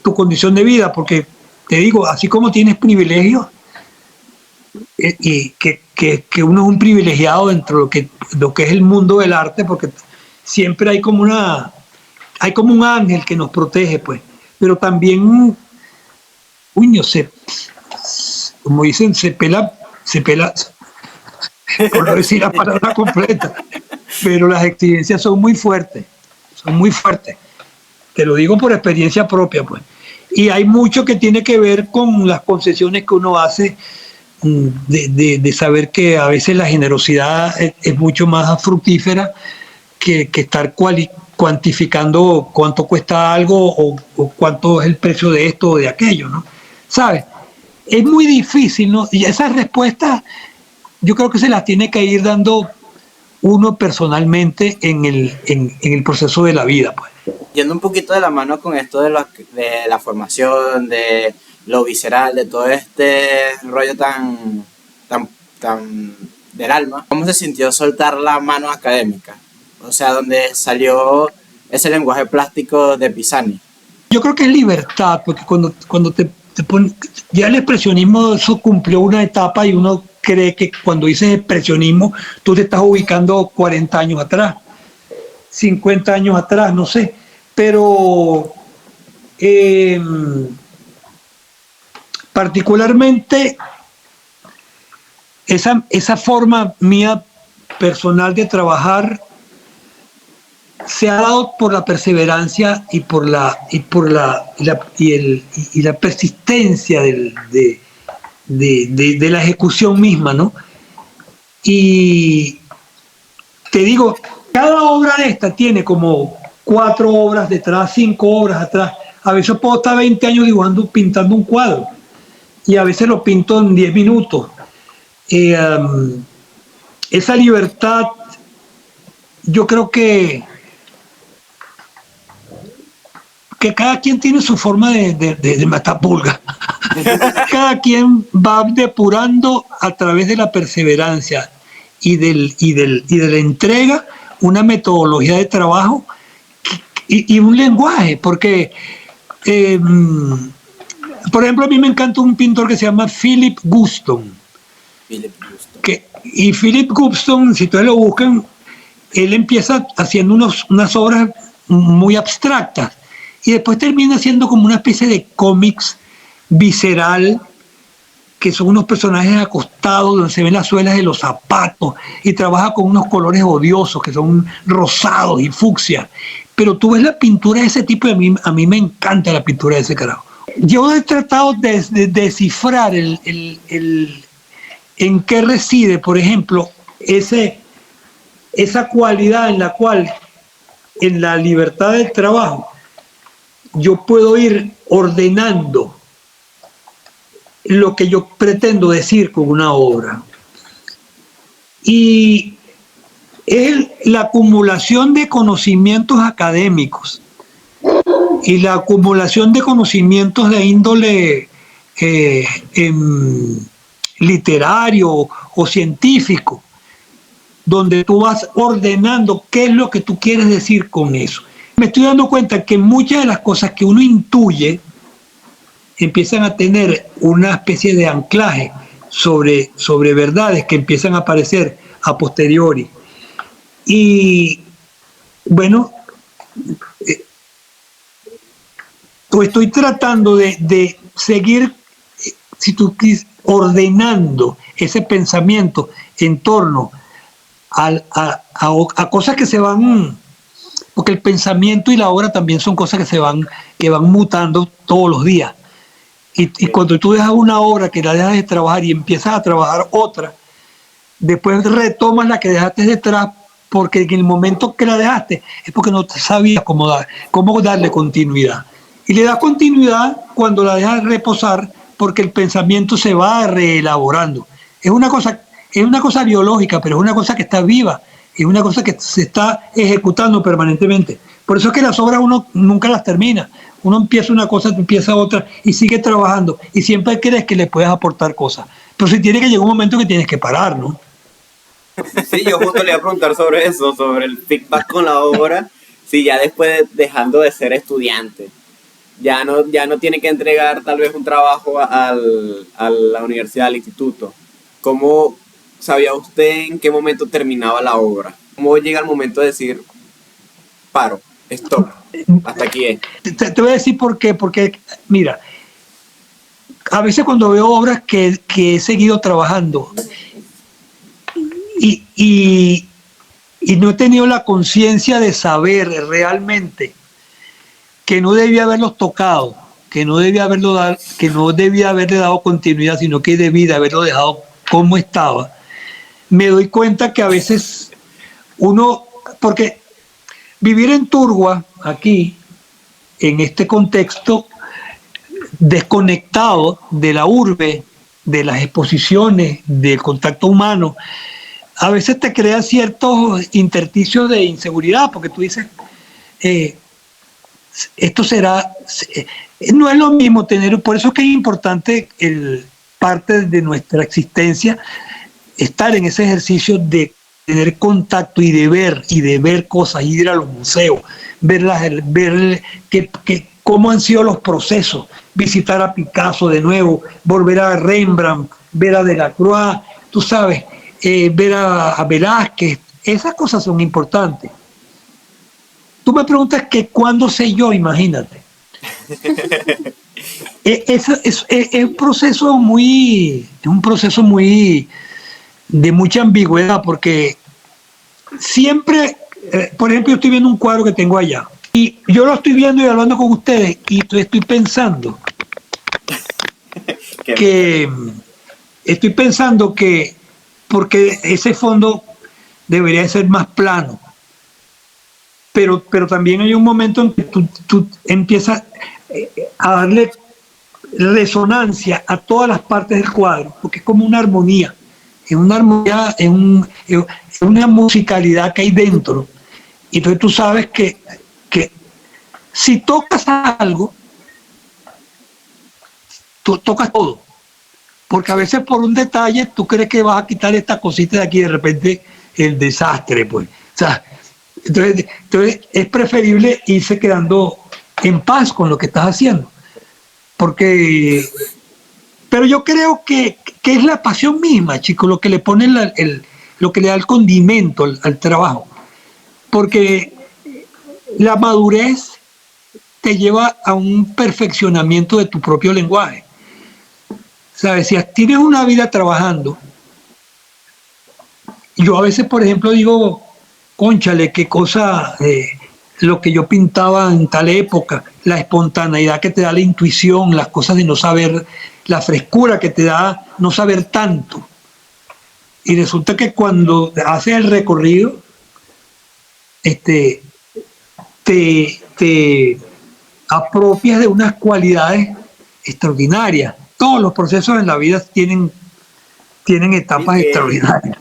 tu condición de vida, porque te digo, así como tienes privilegios, y que uno es un privilegiado dentro de lo que es el mundo del arte, porque siempre hay como un ángel que nos protege, pues, pero también, como dicen, se pela, por no decir la palabra completa, pero las exigencias son muy fuertes, te lo digo por experiencia propia, pues, y hay mucho que tiene que ver con las concesiones que uno hace, de saber que a veces la generosidad es mucho más fructífera que estar cuantificando cuánto cuesta algo o cuánto es el precio de esto o de aquello, ¿no? ¿Sabes? Es muy difícil, ¿no? Y esas respuestas yo creo que se las tiene que ir dando uno personalmente en el proceso de la vida, pues. Yendo un poquito de la mano con esto de la formación, de lo visceral, de todo este rollo tan del alma, ¿cómo se sintió soltar la mano académica? O sea, donde salió ese lenguaje plástico de Pisani. Yo creo que es libertad, porque cuando te pones, ya el expresionismo, eso cumplió una etapa y uno cree que cuando dices expresionismo, tú te estás ubicando 40 años atrás, 50 años atrás, no sé, pero particularmente esa forma mía personal de trabajar se ha dado por la perseverancia y por la persistencia de la ejecución misma, ¿no? Y te digo, cada obra de esta tiene como 4 obras detrás, 5 obras atrás. A veces puedo estar 20 años dibujando, pintando un cuadro, y a veces lo pinto en 10 minutos. Esa libertad, yo creo que cada quien tiene su forma de matar pulgas. Cada quien va depurando a través de la perseverancia y de la entrega una metodología de trabajo y un lenguaje, porque por ejemplo, a mí me encanta un pintor que se llama Philip Guston. Y Philip Guston, si ustedes lo buscan, él empieza haciendo unas obras muy abstractas y después termina haciendo como una especie de cómics visceral, que son unos personajes acostados donde se ven las suelas de los zapatos, y trabaja con unos colores odiosos que son rosados y fucsia. Pero tú ves la pintura de ese tipo y a mí me encanta la pintura de ese carajo. Yo he tratado de descifrar en qué reside, por ejemplo, esa cualidad en la cual, en la libertad del trabajo, yo puedo ir ordenando lo que yo pretendo decir con una obra. Y es la acumulación de conocimientos académicos y la acumulación de conocimientos de índole literario o científico, donde tú vas ordenando qué es lo que tú quieres decir con eso. Me estoy dando cuenta que muchas de las cosas que uno intuye empiezan a tener una especie de anclaje sobre verdades que empiezan a aparecer a posteriori. Y bueno, o estoy tratando de seguir, si tú quieres, ordenando ese pensamiento en torno a cosas que se van, porque el pensamiento y la obra también son cosas que van mutando todos los días. Y cuando tú dejas una obra que la dejas de trabajar y empiezas a trabajar otra, después retomas la que dejaste detrás, porque en el momento que la dejaste es porque no sabías cómo darle continuidad. Y le das continuidad cuando la dejas reposar, porque el pensamiento se va reelaborando. Es una cosa biológica, pero es una cosa que está viva, es una cosa que se está ejecutando permanentemente. Por eso es que las obras uno nunca las termina. Uno empieza una cosa, empieza otra y sigue trabajando y siempre crees que le puedes aportar cosas. Pero si tiene que llegar un momento que tienes que parar, ¿no? Sí, yo justo le iba a preguntar sobre eso, sobre el feedback con la obra, si ya después dejando de ser estudiante, ya no tiene que entregar tal vez un trabajo a la universidad, al instituto. ¿Cómo sabía usted en qué momento terminaba la obra? ¿Cómo llega el momento de decir, paro, stop, hasta aquí es? Te voy a decir por qué, porque mira, a veces cuando veo obras que he seguido trabajando y no he tenido la conciencia de saber realmente que no debía haberlos tocado, que no debía haberle dado continuidad, sino que debía haberlo dejado como estaba, me doy cuenta que a veces porque vivir en Turgua, aquí, en este contexto, desconectado de la urbe, de las exposiciones, del contacto humano, a veces te crea ciertos intersticios de inseguridad, porque tú dices, esto será, no es lo mismo tener, por eso es que es importante parte de nuestra existencia, estar en ese ejercicio de tener contacto y de ver cosas, ir a los museos, ver cómo han sido los procesos, visitar a Picasso de nuevo, volver a Rembrandt, ver a Delacroix, tú sabes, ver a Velázquez, esas cosas son importantes. Tú me preguntas que cuándo sé yo, imagínate. Es un proceso muy de mucha ambigüedad, porque siempre, por ejemplo, yo estoy viendo un cuadro que tengo allá, y yo lo estoy viendo y hablando con ustedes, y estoy pensando que porque ese fondo debería ser más plano, pero también hay un momento en que tú empiezas a darle resonancia a todas las partes del cuadro, porque es como una armonía, es una musicalidad que hay dentro. Y entonces tú sabes que si tocas algo, tú tocas todo. Porque a veces por un detalle tú crees que vas a quitar esta cosita de aquí y de repente el desastre, pues. O sea, entonces es preferible irse quedando en paz con lo que estás haciendo. Pero yo creo que es la pasión misma, chicos, lo que le pone lo que le da el condimento al trabajo. Porque la madurez te lleva a un perfeccionamiento de tu propio lenguaje. ¿Sabes? Si tienes una vida trabajando, yo a veces, por ejemplo, digo, cónchale, qué cosa, lo que yo pintaba en tal época, la espontaneidad que te da la intuición, las cosas de no saber, la frescura que te da no saber tanto. Y resulta que cuando haces el recorrido, te apropias de unas cualidades extraordinarias. Todos los procesos en la vida tienen etapas extraordinarias.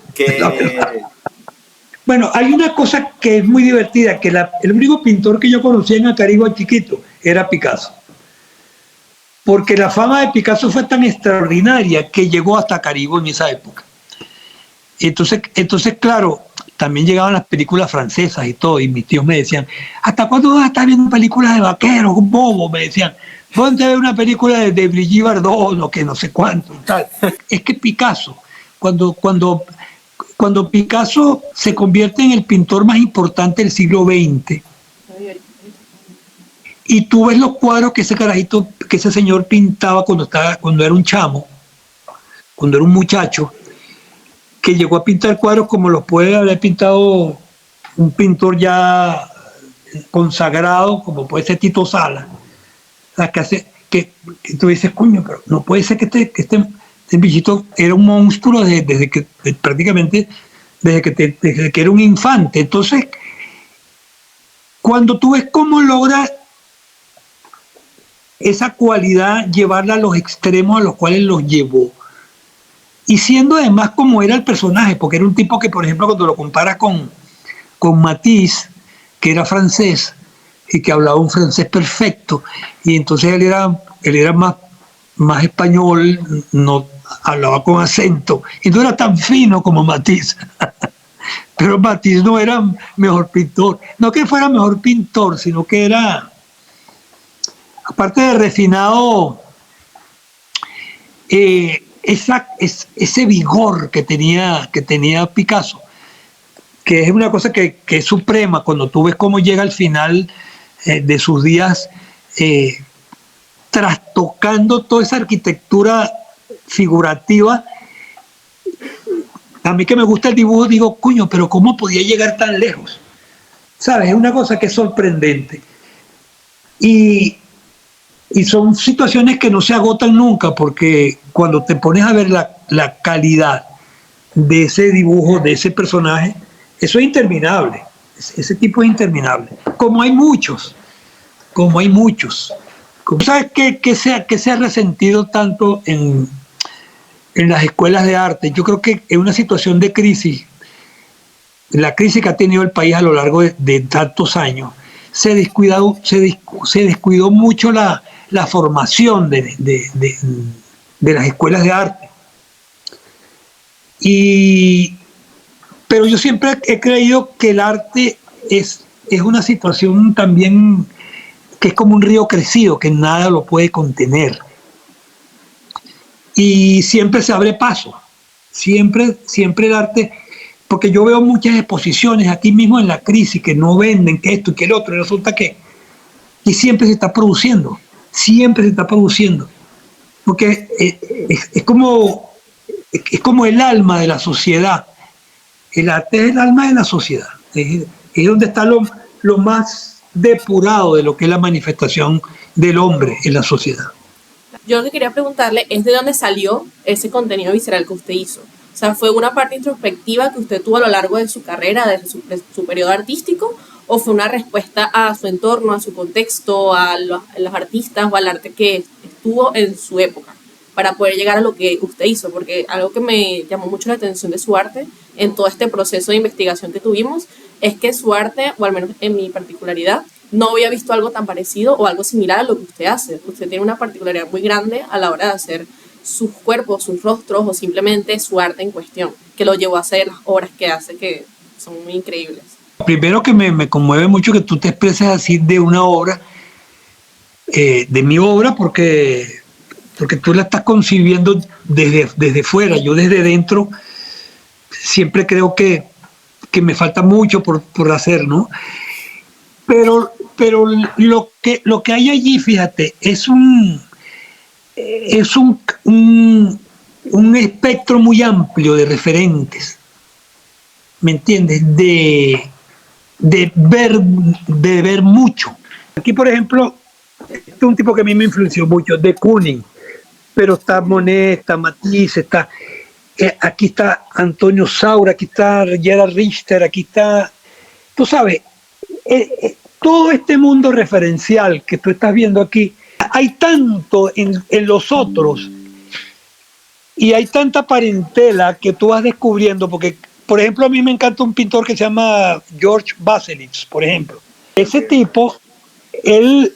Bueno, hay una cosa que es muy divertida, que el único pintor que yo conocía en Acarigua chiquito era Picasso. Porque la fama de Picasso fue tan extraordinaria que llegó hasta Acarigua en esa época. Entonces, claro, también llegaban las películas francesas y todo, y mis tíos me decían, ¿hasta cuándo vas a estar viendo películas de vaqueros, bobo? Me decían, ponte a ver una película de Brigitte Bardot, o que no sé cuánto, y tal. Es que Picasso, cuando Picasso se convierte en el pintor más importante del siglo XX, y tú ves los cuadros que ese carajito, que ese señor pintaba cuando era un chamo, cuando era un muchacho, que llegó a pintar cuadros como los puede haber pintado un pintor ya consagrado, como puede ser Tito Sala. O sea, que tú dices, coño, pero no puede ser que este bichito era un monstruo prácticamente desde que era un infante. Entonces, cuando tú ves cómo logra esa cualidad llevarla a los extremos a los cuales los llevó, y siendo además como era el personaje, porque era un tipo que, por ejemplo, cuando lo comparas con Matisse, que era francés y que hablaba un francés perfecto, y entonces él era más español, no hablaba con acento, y no era tan fino como Matisse. Pero Matisse no era mejor pintor, no que fuera mejor pintor, sino que era, aparte de refinado, ese vigor que tenía Picasso, que es una cosa que es suprema cuando tú ves cómo llega al final de sus días, trastocando toda esa arquitectura figurativa. A mí que me gusta el dibujo, digo, coño, pero ¿cómo podía llegar tan lejos? ¿Sabes? Es una cosa que es sorprendente. Y son situaciones que no se agotan nunca, porque cuando te pones a ver la calidad de ese dibujo, de ese personaje, eso es interminable. Ese tipo es interminable. Como hay muchos. ¿Sabes qué se ha resentido tanto en las escuelas de arte? Yo creo que en una situación de crisis, la crisis que ha tenido el país a lo largo de tantos años, se descuidó mucho la formación de las escuelas de arte. Pero yo siempre he creído que el arte es una situación también que es como un río crecido, que nada lo puede contener. Y siempre se abre paso. Siempre el arte, porque yo veo muchas exposiciones aquí mismo en la crisis que no venden, que esto y que el otro, y resulta que siempre se está produciendo. Porque es como el alma de la sociedad. El arte es el alma de la sociedad. Es donde está lo más depurado de lo que es la manifestación del hombre en la sociedad. Yo lo que quería preguntarle es de dónde salió ese contenido visceral que usted hizo. O sea, ¿fue una parte introspectiva que usted tuvo a lo largo de su carrera, de su periodo artístico, o fue una respuesta a su entorno, a su contexto, a los artistas o al arte que estuvo en su época, para poder llegar a lo que usted hizo? Porque algo que me llamó mucho la atención de su arte en todo este proceso de investigación que tuvimos es que su arte, o al menos en mi particularidad, no había visto algo tan parecido o algo similar a lo que usted hace. Usted tiene una particularidad muy grande a la hora de hacer sus cuerpos, sus rostros o simplemente su arte en cuestión, que lo llevó a hacer las obras que hace, que son muy increíbles. Primero que me conmueve mucho que tú te expreses así de una obra, de mi obra, porque tú la estás concibiendo desde fuera. Yo desde dentro siempre creo que me falta mucho por hacer, ¿no? Pero lo que hay allí, fíjate, es un espectro muy amplio de referentes, ¿me entiendes? De ver mucho. Aquí, por ejemplo, este es un tipo que a mí me influenció mucho, de Kooning, pero está Monet, está Matisse, aquí está Antonio Saura, aquí está Gerhard Richter, aquí está, tú sabes, todo este mundo referencial que tú estás viendo aquí, hay tanto en los otros y hay tanta parentela que tú vas descubriendo, porque, por ejemplo, a mí me encanta un pintor que se llama George Baselitz, por ejemplo. Ese tipo, él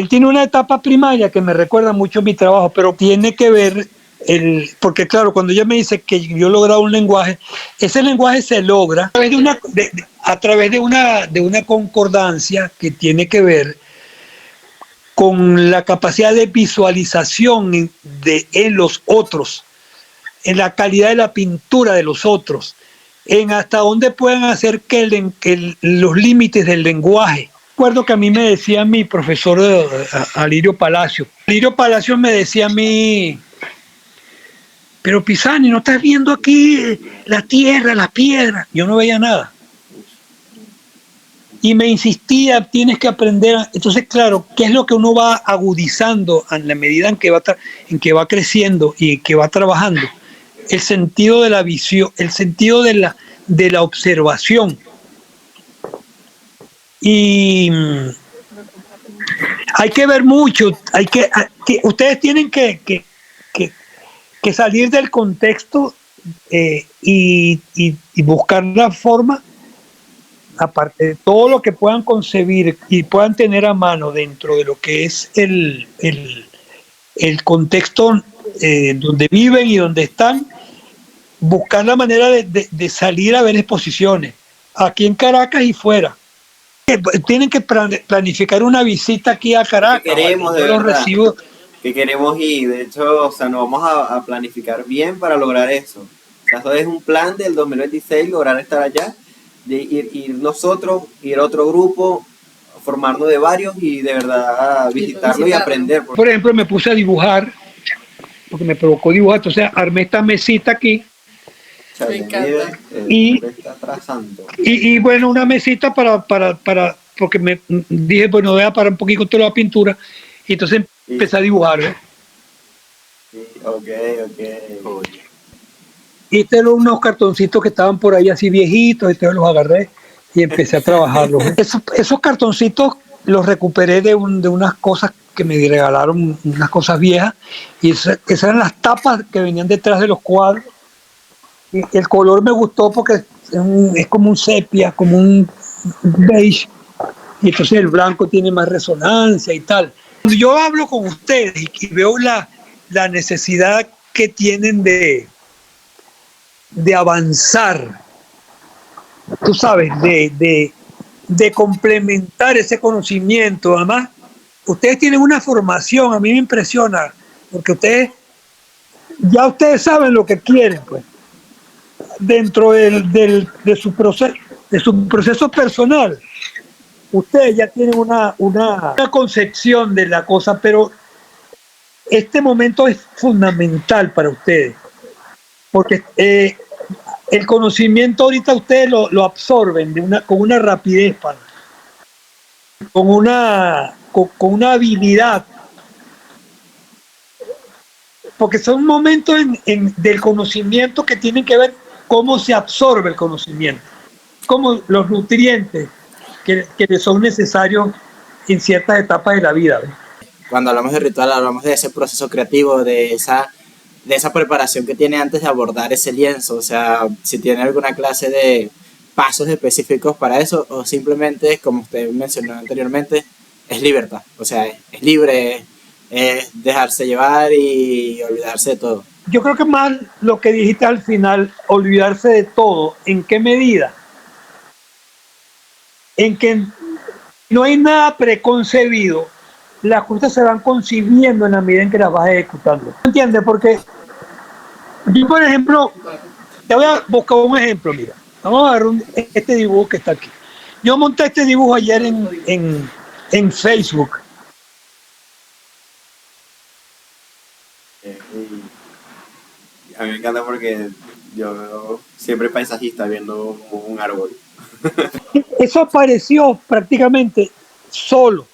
tiene una etapa primaria que me recuerda mucho a mi trabajo, pero tiene que ver, porque claro, cuando ella me dice que yo he logrado un lenguaje, ese lenguaje se logra a través de una concordancia que tiene que ver con la capacidad de visualización en los otros, en la calidad de la pintura de los otros, en hasta dónde pueden hacer que los límites del lenguaje recuerdo que a mí me decía mi profesor Alirio Palacio. Alirio Palacio me decía a mí, pero Pisani, ¿no estás viendo aquí la tierra, las piedras? Yo no veía nada. Y me insistía, tienes que aprender. Entonces, claro, ¿qué es lo que uno va agudizando en la medida en que va creciendo y que va trabajando? El sentido de la visión, el sentido de la observación. Y hay que ver mucho, ustedes tienen que salir del contexto y buscar la forma, aparte de todo lo que puedan concebir y puedan tener a mano dentro de lo que es el contexto donde viven y donde están, buscar la manera de salir a ver exposiciones, aquí en Caracas y fuera. Tienen que planificar una visita aquí a Caracas. Que queremos, yo de los verdad. recibo. Que queremos ir, de hecho, o sea, nos vamos a planificar bien para lograr eso. O sea, eso es un plan del 2026, lograr estar allá, de ir nosotros, ir a otro grupo, formarnos de varios y de verdad visitarlo y aprender. Por ejemplo, me puse a dibujar, porque me provocó dibujar, entonces armé esta mesita aquí. Me encanta. Y está trazando. Y bueno, una mesita porque me dije, bueno, voy a parar un poquito toda la pintura, y entonces empecé a dibujar, ¿eh? Sí, ok. Y eran unos cartoncitos que estaban por ahí así viejitos, entonces los agarré y empecé a trabajarlos. Esos cartoncitos los recuperé de unas cosas que me regalaron, unas cosas viejas, y esas eran las tapas que venían detrás de los cuadros. Y el color me gustó porque es como un sepia, como un beige, y entonces el blanco tiene más resonancia y tal. Cuando yo hablo con ustedes y veo la necesidad que tienen de avanzar, tú sabes, de complementar ese conocimiento. Además, ustedes tienen una formación, a mí me impresiona, porque ustedes saben lo que quieren, pues, dentro de su proceso personal. Ustedes ya tienen una concepción de la cosa, pero este momento es fundamental para ustedes, porque el conocimiento ahorita ustedes lo absorben con una rapidez, con una habilidad, porque son momentos del conocimiento que tienen que ver cómo se absorbe el conocimiento, cómo los nutrientes que les son necesarios en ciertas etapas de la vida, ¿ves? Cuando hablamos de ritual, hablamos de ese proceso creativo, de esa preparación que tiene antes de abordar ese lienzo. O sea, si tiene alguna clase de pasos específicos para eso, o simplemente, como usted mencionó anteriormente, es libertad. O sea, es libre, es dejarse llevar y olvidarse de todo. Yo creo que más lo que dijiste al final, olvidarse de todo. ¿En qué medida? En que no hay nada preconcebido. Las cosas se van concibiendo en la medida en que las vas ejecutando. ¿Entiendes? Porque yo, por ejemplo, te voy a buscar un ejemplo, mira. Vamos a ver este dibujo que está aquí. Yo monté este dibujo ayer en Facebook. A mí me encanta porque yo veo siempre paisajista viendo un árbol. Eso apareció prácticamente solo,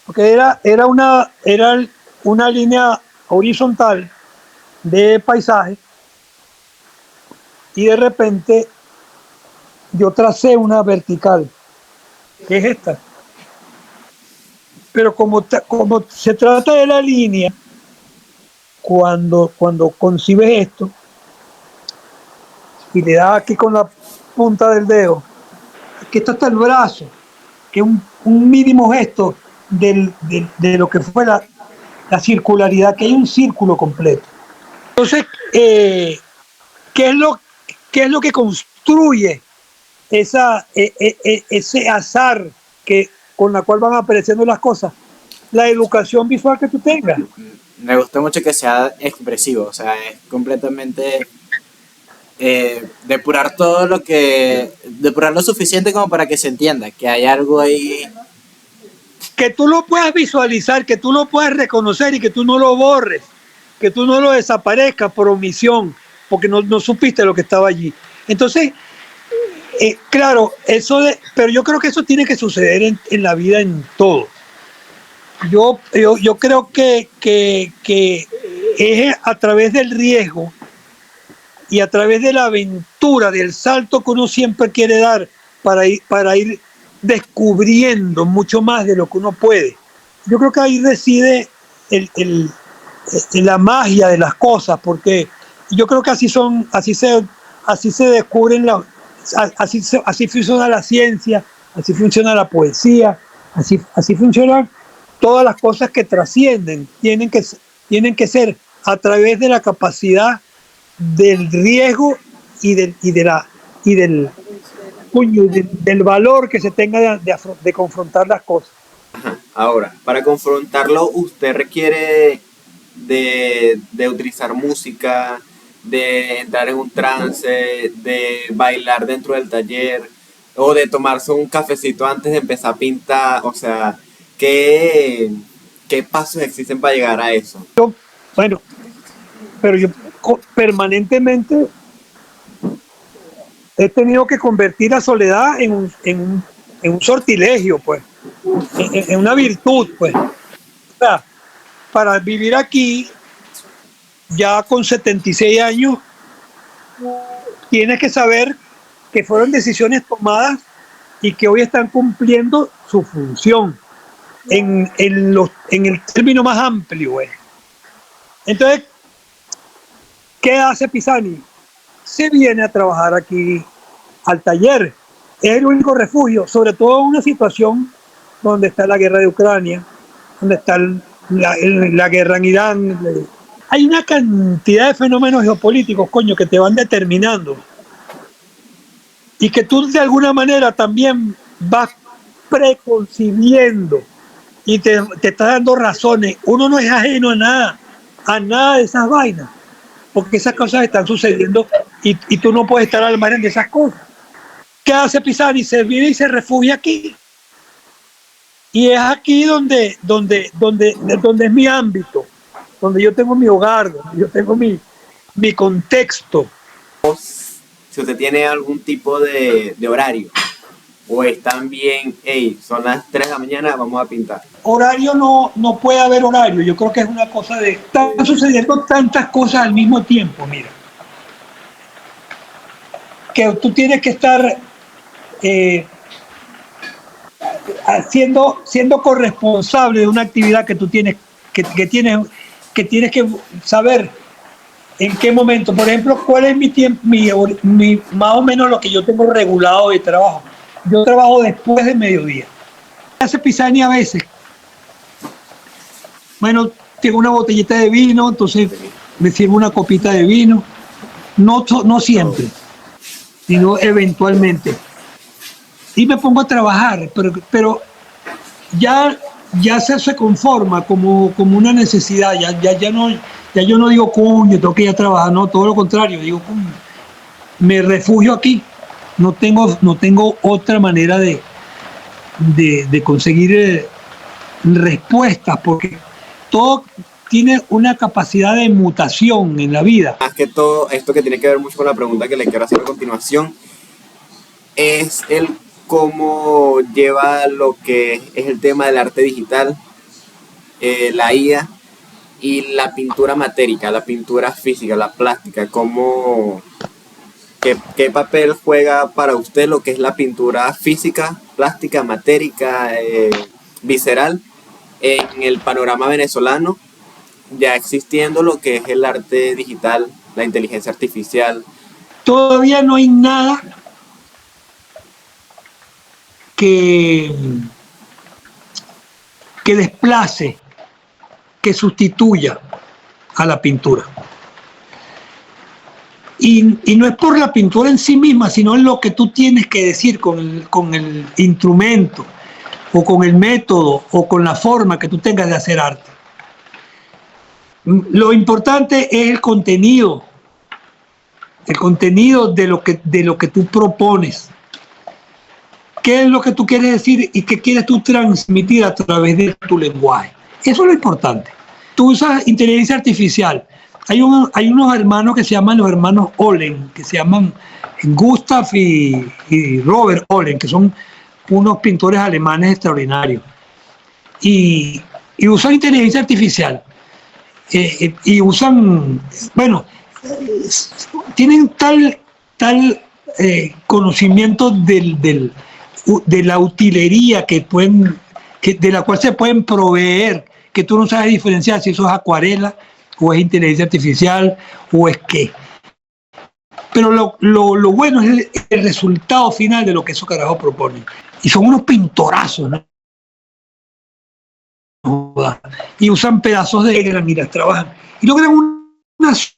porque era una línea horizontal de paisaje, y de repente yo tracé una vertical, que es esta. Pero como se trata de la línea, cuando concibes esto y le das aquí con la punta del dedo, que esto está el brazo, que es un mínimo gesto de lo que fue la circularidad, que hay un círculo completo. Entonces, ¿qué es lo que construye ese azar con la cual van apareciendo las cosas? La educación visual que tú tengas. Me gustó mucho que sea expresivo, o sea, es completamente depurar lo suficiente como para que se entienda que hay algo ahí. Que tú lo puedas visualizar, que tú lo puedas reconocer y que tú no lo borres, que tú no lo desaparezcas por omisión, porque no supiste lo que estaba allí. Entonces, claro, pero yo creo que eso tiene que suceder en la vida en todo. Yo creo que es a través del riesgo y a través de la aventura, del salto que uno siempre quiere dar para ir descubriendo mucho más de lo que uno puede. Yo creo que ahí reside la magia de las cosas, porque yo creo que así se descubren así funciona la ciencia, así funciona la poesía, así funcionan todas las cosas que trascienden. Tienen que ser a través de la capacidad del riesgo y del valor que se tenga de confrontar las cosas. Ajá. Ahora, para confrontarlo, usted requiere de utilizar música, de entrar en un trance, de bailar dentro del taller, o de tomarse un cafecito antes de empezar a pintar. O sea, ¿qué pasos existen para llegar a eso? Pero yo permanentemente he tenido que convertir la soledad en un sortilegio, pues, en una virtud, pues. O sea, para vivir aquí, ya con 76 años, tienes que saber que fueron decisiones tomadas y que hoy están cumpliendo su función en el término más amplio, pues. Entonces, ¿qué hace Pisani? Se viene a trabajar aquí al taller. Es el único refugio, sobre todo en una situación donde está la guerra de Ucrania, donde está la guerra en Irán. Hay una cantidad de fenómenos geopolíticos, coño, que te van determinando. Y que tú de alguna manera también vas preconcibiendo y te está dando razones. Uno no es ajeno a nada de esas vainas, porque esas cosas están sucediendo y tú no puedes estar al margen de esas cosas. ¿Qué hace Pisani? Se viene y se refugia aquí. Y es aquí donde es mi ámbito, donde yo tengo mi hogar, donde yo tengo mi contexto. Si usted tiene algún tipo de horario, o están bien, hey, son las 3 de la mañana, vamos a pintar. Horario no puede haber horario. Yo creo que es una cosa de... Están sucediendo tantas cosas al mismo tiempo, mira. Que tú tienes que estar siendo corresponsable de una actividad que tú tienes que tienes que saber en qué momento. Por ejemplo, cuál es mi tiempo, más o menos lo que yo tengo regulado de trabajo. Yo trabajo después de mediodía. Hace Pisani a veces. Bueno, tengo una botellita de vino, entonces me sirvo una copita de vino. No siempre, sino eventualmente. Y me pongo a trabajar, pero ya se conforma como una necesidad. Ya yo no digo, coño, tengo que ir a trabajar. No, todo lo contrario, digo, coño, me refugio aquí. No tengo otra manera de conseguir respuestas, porque todo tiene una capacidad de mutación en la vida. Más que todo, esto que tiene que ver mucho con la pregunta que le quiero hacer a continuación, es el cómo lleva lo que es el tema del arte digital, la IA y la pintura matérica, la pintura física, la plástica. ¿Qué papel juega para usted lo que es la pintura física, plástica, matérica, visceral en el panorama venezolano, ya existiendo lo que es el arte digital, la inteligencia artificial? Todavía no hay nada que desplace, que sustituya a la pintura. Y no es por la pintura en sí misma, sino en lo que tú tienes que decir con el instrumento, o con el método, o con la forma que tú tengas de hacer arte. Lo importante es el contenido el contenido de lo que tú propones. ¿Qué es lo que tú quieres decir y qué quieres tú transmitir a través de tu lenguaje? Eso es lo importante. Tú usas inteligencia artificial. Hay unos hermanos que se llaman los hermanos Ollen, que se llaman Gustav y Robert Ollen, que son unos pintores alemanes extraordinarios. Y usan inteligencia artificial. Y usan, bueno, tienen tal conocimiento de la utilería de la cual se pueden proveer, que tú no sabes diferenciar si eso es acuarela o es inteligencia artificial o es qué. Pero lo bueno es el resultado final de lo que esos carajos proponen. Y son unos pintorazos, ¿no? Y usan pedazos de gran y las trabajan. Y logran unas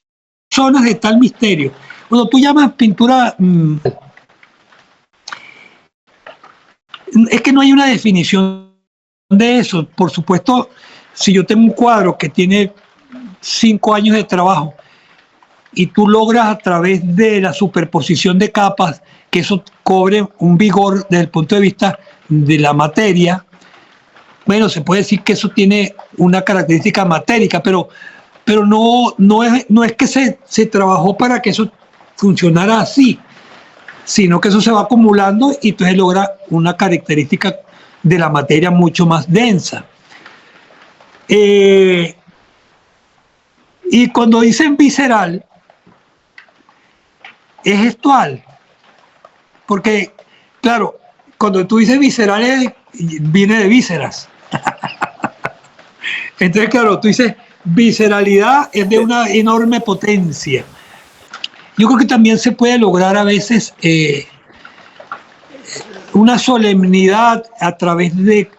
zonas de tal misterio. Cuando tú llamas pintura, es que no hay una definición de eso. Por supuesto, si yo tengo un cuadro que tiene 5 años de trabajo y tú logras a través de la superposición de capas que eso cobre un vigor desde el punto de vista de la materia, bueno, se puede decir que eso tiene una característica matérica, pero no es que se trabajó para que eso funcionara así, sino que eso se va acumulando y entonces logra una característica de la materia mucho más densa. Y cuando dicen visceral, es gestual, porque, claro, cuando tú dices visceral viene de vísceras. Entonces, claro, tú dices visceralidad es de una enorme potencia. Yo creo que también se puede lograr a veces una solemnidad a través de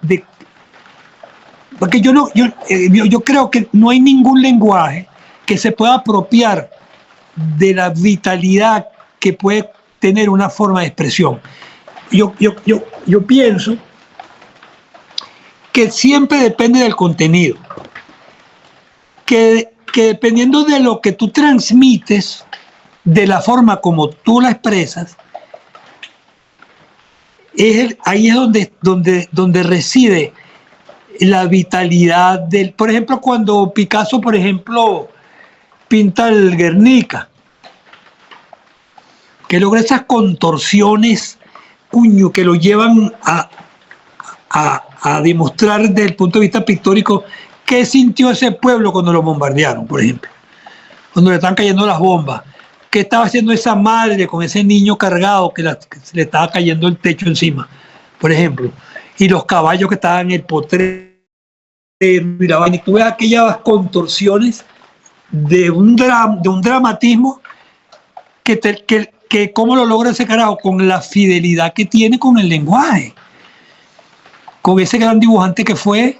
porque yo creo que no hay ningún lenguaje que se pueda apropiar de la vitalidad que puede tener una forma de expresión. Yo pienso que siempre depende del contenido, que dependiendo de lo que tú transmites, de la forma como tú la expresas, ahí es donde reside la vitalidad del. Por ejemplo, cuando Picasso, por ejemplo, pinta el Guernica, que logra esas contorsiones, que lo llevan a demostrar desde el punto de vista pictórico qué sintió ese pueblo cuando lo bombardearon, por ejemplo, cuando le están cayendo las bombas, qué estaba haciendo esa madre con ese niño cargado que se le estaba cayendo el techo encima, por ejemplo, y los caballos que estaban en el potrero, y tú ves aquellas contorsiones de un dramatismo que cómo lo logra ese carajo, con la fidelidad que tiene con el lenguaje, con ese gran dibujante que fue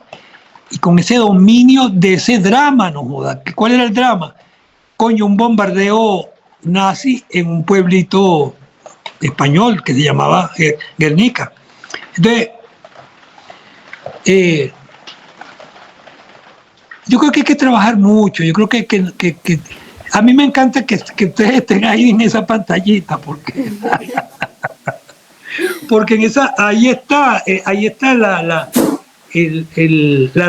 y con ese dominio de ese drama, no joda. ¿Cuál era el drama? Coño, un bombardeo nazi en un pueblito español que se llamaba Guernica. Entonces, yo creo que hay que trabajar mucho. Yo creo que a mí me encanta que ustedes estén ahí en esa pantallita, porque ahí está la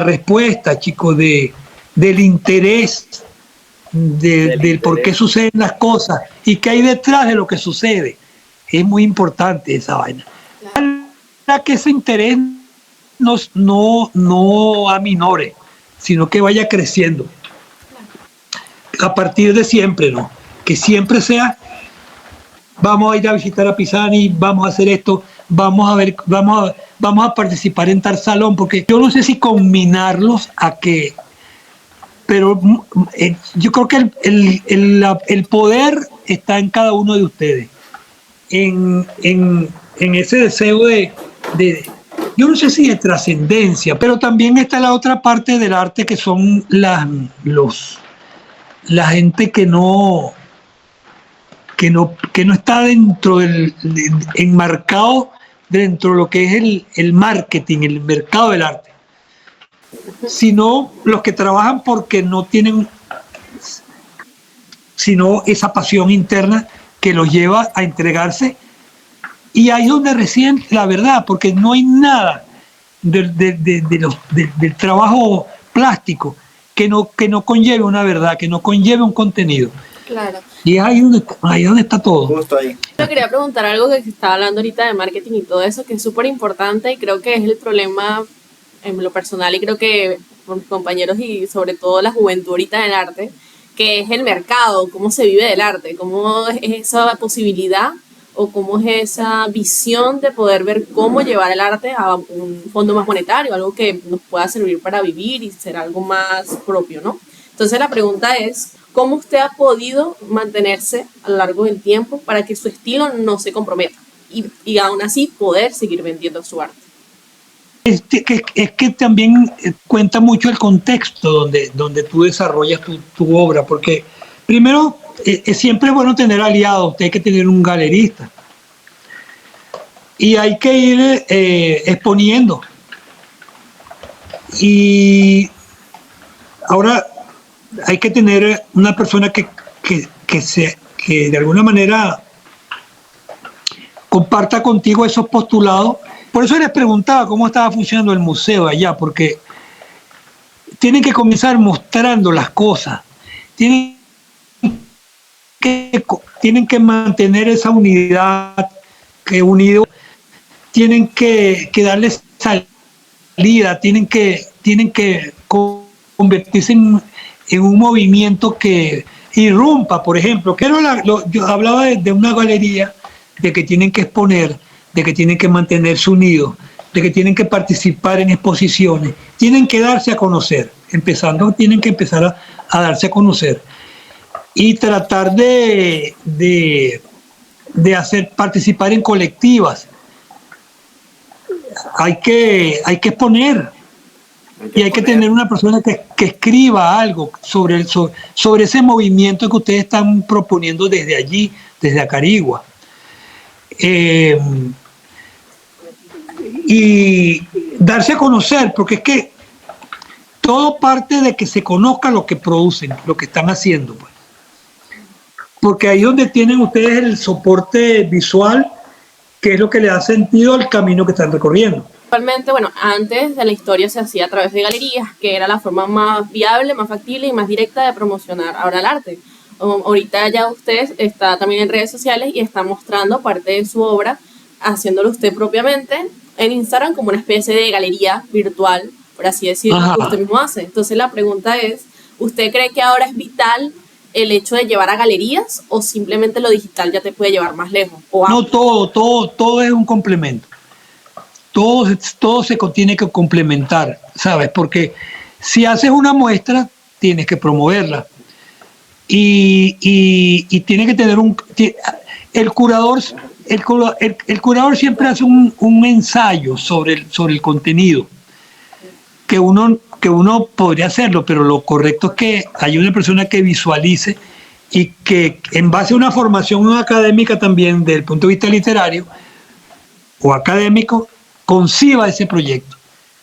respuesta, chicos, del interés, del por qué suceden las cosas y qué hay detrás de lo que sucede. Es muy importante esa vaina. Para que ese interés no aminore, sino que vaya creciendo a partir de siempre, ¿no? Que siempre sea, vamos a ir a visitar a Pisani, vamos a hacer esto, vamos a participar en tal salón, porque yo no sé si combinarlos a que, pero yo creo que el poder está en cada uno de ustedes, en ese deseo de yo no sé si de trascendencia, pero también está la otra parte del arte que son la gente que no está enmarcado dentro de lo que es el marketing, el mercado del arte, sino los que trabajan porque no tienen sino esa pasión interna que los lleva a entregarse. Y ahí es donde recién la verdad, porque no hay nada del trabajo plástico que no conlleve una verdad, que no conlleve un contenido. Claro. Y es ahí donde está todo. Justo ahí. Yo quería preguntar algo que se estaba hablando ahorita de marketing y todo eso, que es súper importante y creo que es el problema en lo personal y creo que por mis compañeros y sobre todo la juventud ahorita del arte, que es el mercado, cómo se vive del arte, cómo es esa posibilidad o cómo es esa visión de poder ver cómo llevar el arte a un fondo más monetario, algo que nos pueda servir para vivir y ser algo más propio, ¿no? Entonces la pregunta es, ¿cómo usted ha podido mantenerse a lo largo del tiempo para que su estilo no se comprometa y aún así poder seguir vendiendo su arte? Es que también cuenta mucho el contexto donde tú desarrollas tu obra, porque primero siempre es bueno tener aliados, usted hay que tener un galerista y hay que ir exponiendo. Y ahora hay que tener una persona que de alguna manera comparta contigo esos postulados. Por eso les preguntaba cómo estaba funcionando el museo allá, porque tienen que comenzar mostrando las cosas, tienen que mantener esa unidad, tienen que darles salida, tienen que convertirse en un movimiento que irrumpa, por ejemplo. Yo hablaba de una galería, de que tienen que exponer, de que tienen que mantenerse unidos, de que tienen que participar en exposiciones, tienen que darse a conocer, tienen que empezar a darse a conocer y tratar de hacer participar en colectivas. Hay que exponer y hay que tener una persona que escriba algo sobre ese movimiento que ustedes están proponiendo desde allí, desde Acarigua. Y darse a conocer, porque es que todo parte de que se conozca lo que producen, lo que están haciendo, pues. Porque ahí es donde tienen ustedes el soporte visual, que es lo que le da sentido al camino que están recorriendo. Actualmente, bueno, antes de la historia se hacía a través de galerías, que era la forma más viable, más factible y más directa de promocionar ahora el arte. Ahorita ya usted está también en redes sociales y está mostrando parte de su obra, haciéndolo usted propiamente en Instagram como una especie de galería virtual, por así decirlo, que usted mismo hace. Entonces la pregunta es, ¿usted cree que ahora es vital el hecho de llevar a galerías o simplemente lo digital ya te puede llevar más lejos? No, todo es un complemento. Todo se tiene que complementar, ¿sabes? Porque si haces una muestra, tienes que promoverla. Y tiene que tener el curador siempre hace un ensayo sobre el contenido, que uno podría hacerlo, pero lo correcto es que haya una persona que visualice y que en base a una formación académica también, desde el punto de vista literario o académico, conciba ese proyecto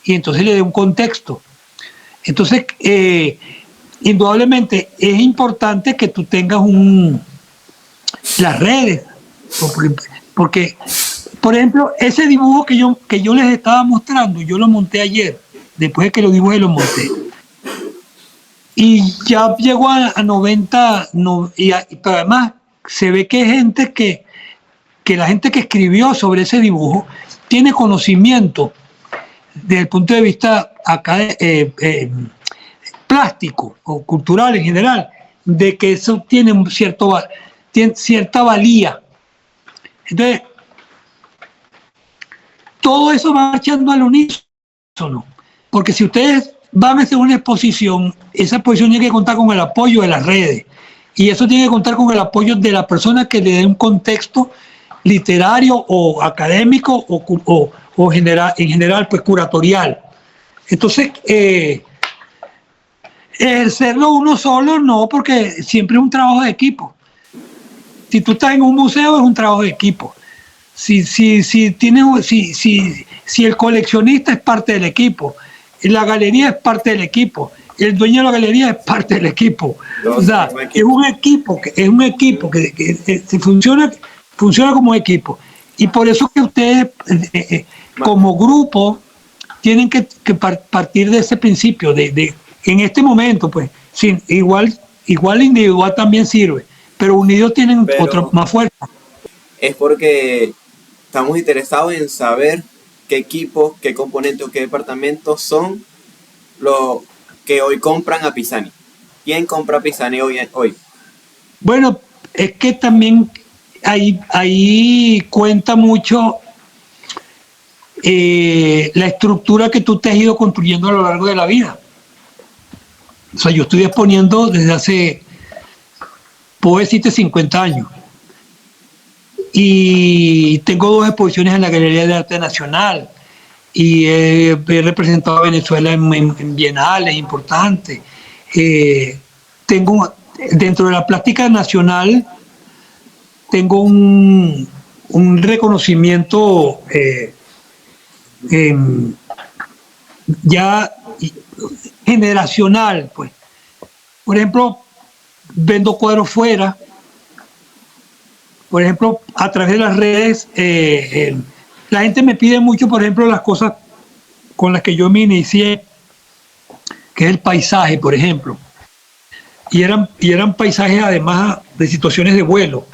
y entonces le dé un contexto. Entonces, indudablemente es importante que tú tengas las redes, porque, por ejemplo, ese dibujo que yo les estaba mostrando, yo lo monté ayer, después de que lo dibujé lo monté. Y ya llegó a 90, pero además se ve que hay gente que la gente que escribió sobre ese dibujo tiene conocimiento desde el punto de vista plástico o cultural en general, de que eso tiene cierta valía. Entonces, todo eso va marchando al unísono, porque si ustedes van a hacer una exposición, esa exposición tiene que contar con el apoyo de las redes, y eso tiene que contar con el apoyo de la persona que le dé un contexto literario o académico o en general pues curatorial. Entonces, ejercerlo uno solo no, porque siempre es un trabajo de equipo. Si tú estás en un museo es un trabajo de equipo. Si el coleccionista es parte del equipo, la galería es parte del equipo, el dueño de la galería es parte del equipo. O sea, es un equipo que se funciona como equipo. Y por eso que ustedes, como grupo, tienen que partir de ese principio, en este momento, pues, igual individual también sirve, pero unidos tienen otro más fuerte. Es porque estamos interesados en saber qué equipos, qué componentes o qué departamentos son los que hoy compran a Pisani. ¿Quién compra a Pisani hoy? Bueno, es que también ahí cuenta mucho la estructura que tú te has ido construyendo a lo largo de la vida. O sea, yo estoy exponiendo desde hace, puedo decirte, 50 años. Y tengo 2 exposiciones en la Galería de Arte Nacional. Y he representado a Venezuela en bienales importantes. Tengo, dentro de la plástica nacional, tengo un reconocimiento ya generacional, pues. Por ejemplo, vendo cuadros fuera. Por ejemplo, a través de las redes, la gente me pide mucho, por ejemplo, las cosas con las que yo me inicié, que es el paisaje, por ejemplo. Y eran paisajes además de situaciones de vuelo,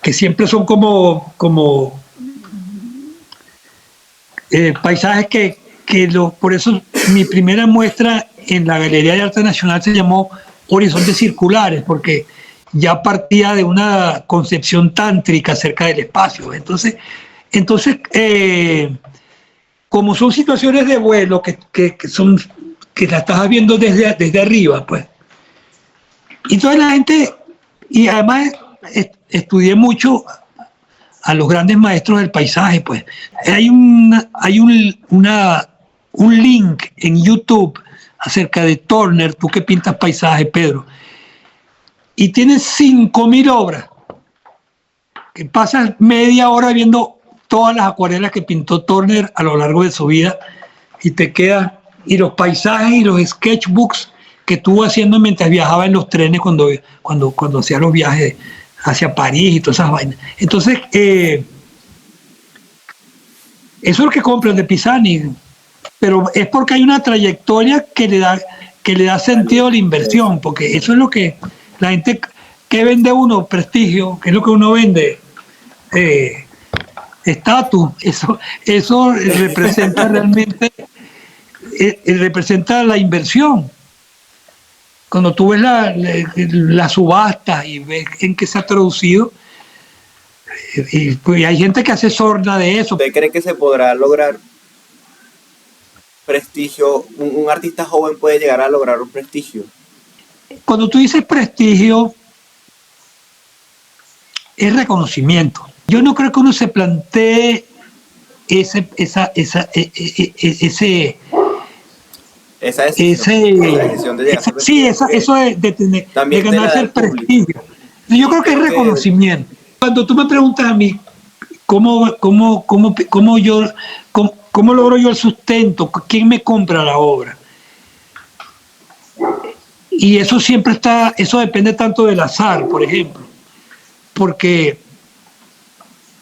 que siempre son como paisajes por eso mi primera muestra en la Galería de Arte Nacional se llamó Horizontes Circulares, porque ya partía de una concepción tántrica acerca del espacio. Entonces como son situaciones de vuelo que la estás viendo desde arriba, pues. Y toda la gente, y además estudié mucho a los grandes maestros del paisaje, pues. Hay un link en YouTube acerca de Turner, tú que pintas paisaje, Pedro, y tienes 5.000 obras, que pasas media hora viendo todas las acuarelas que pintó Turner a lo largo de su vida, y te queda, y los paisajes y los sketchbooks que estuvo haciendo mientras viajaba en los trenes cuando hacía los viajes hacia París y todas esas vainas. Entonces, eso es lo que compran de Pisani, pero es porque hay una trayectoria que le da sentido a la inversión, porque eso es lo que la gente, ¿qué vende uno? Prestigio. ¿Qué es lo que uno vende? Estatus. Eso representa realmente, representa la inversión. Cuando tú ves la subasta y ves en qué se ha traducido, y pues hay gente que hace sorna de eso. ¿Usted cree que se podrá lograr prestigio? ¿Un artista joven puede llegar a lograr un prestigio? Cuando tú dices prestigio, es reconocimiento. Yo no creo que uno se plantee esa decisión de llegar a ser prestigio. Eso de ganarse el prestigio. Yo creo que es reconocimiento. Cuando tú me preguntas a mí cómo logro yo el sustento, quién me compra la obra, y eso siempre eso depende tanto del azar, por ejemplo, porque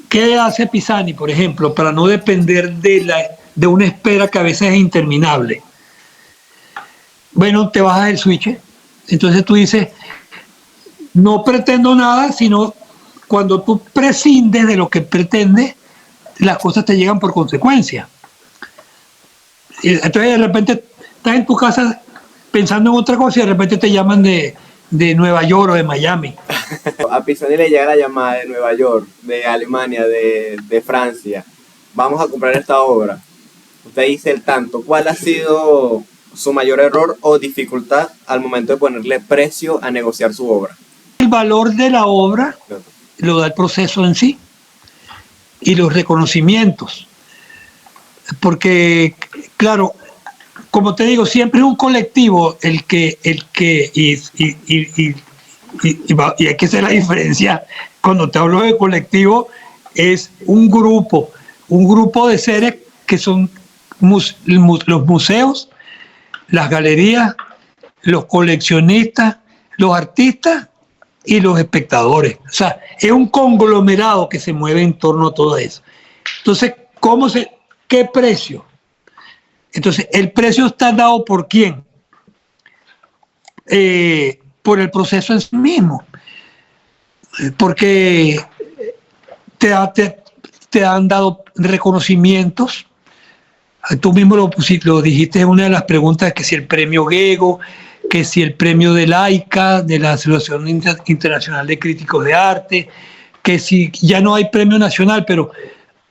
¿qué hace Pisani, por ejemplo, para no depender de una espera que a veces es interminable? Bueno, te bajas el switch, entonces tú dices, no pretendo nada, sino cuando tú prescindes de lo que pretendes, las cosas te llegan por consecuencia. Entonces de repente estás en tu casa pensando en otra cosa y de repente te llaman de Nueva York o de Miami. A Pisani le llega la llamada de Nueva York, de Alemania, de Francia. Vamos a comprar esta obra. Usted dice el tanto. ¿Cuál ha sido su mayor error o dificultad al momento de ponerle precio a negociar su obra? El valor de la obra lo da el proceso en sí y los reconocimientos. Porque, claro, como te digo, siempre es un colectivo y hay que hacer la diferencia. Cuando te hablo de colectivo, es un grupo de seres que son los museos, las galerías, los coleccionistas, los artistas y los espectadores. O sea, es un conglomerado que se mueve en torno a todo eso. Entonces, ¿qué precio? Entonces, el precio está dado ¿por quién? Por el proceso en sí mismo. Porque te han dado reconocimientos. Tú mismo lo dijiste en una de las preguntas, que si el premio Gego, que si el premio de AICA, de la Asociación Internacional de Críticos de Arte, que si ya no hay premio nacional, pero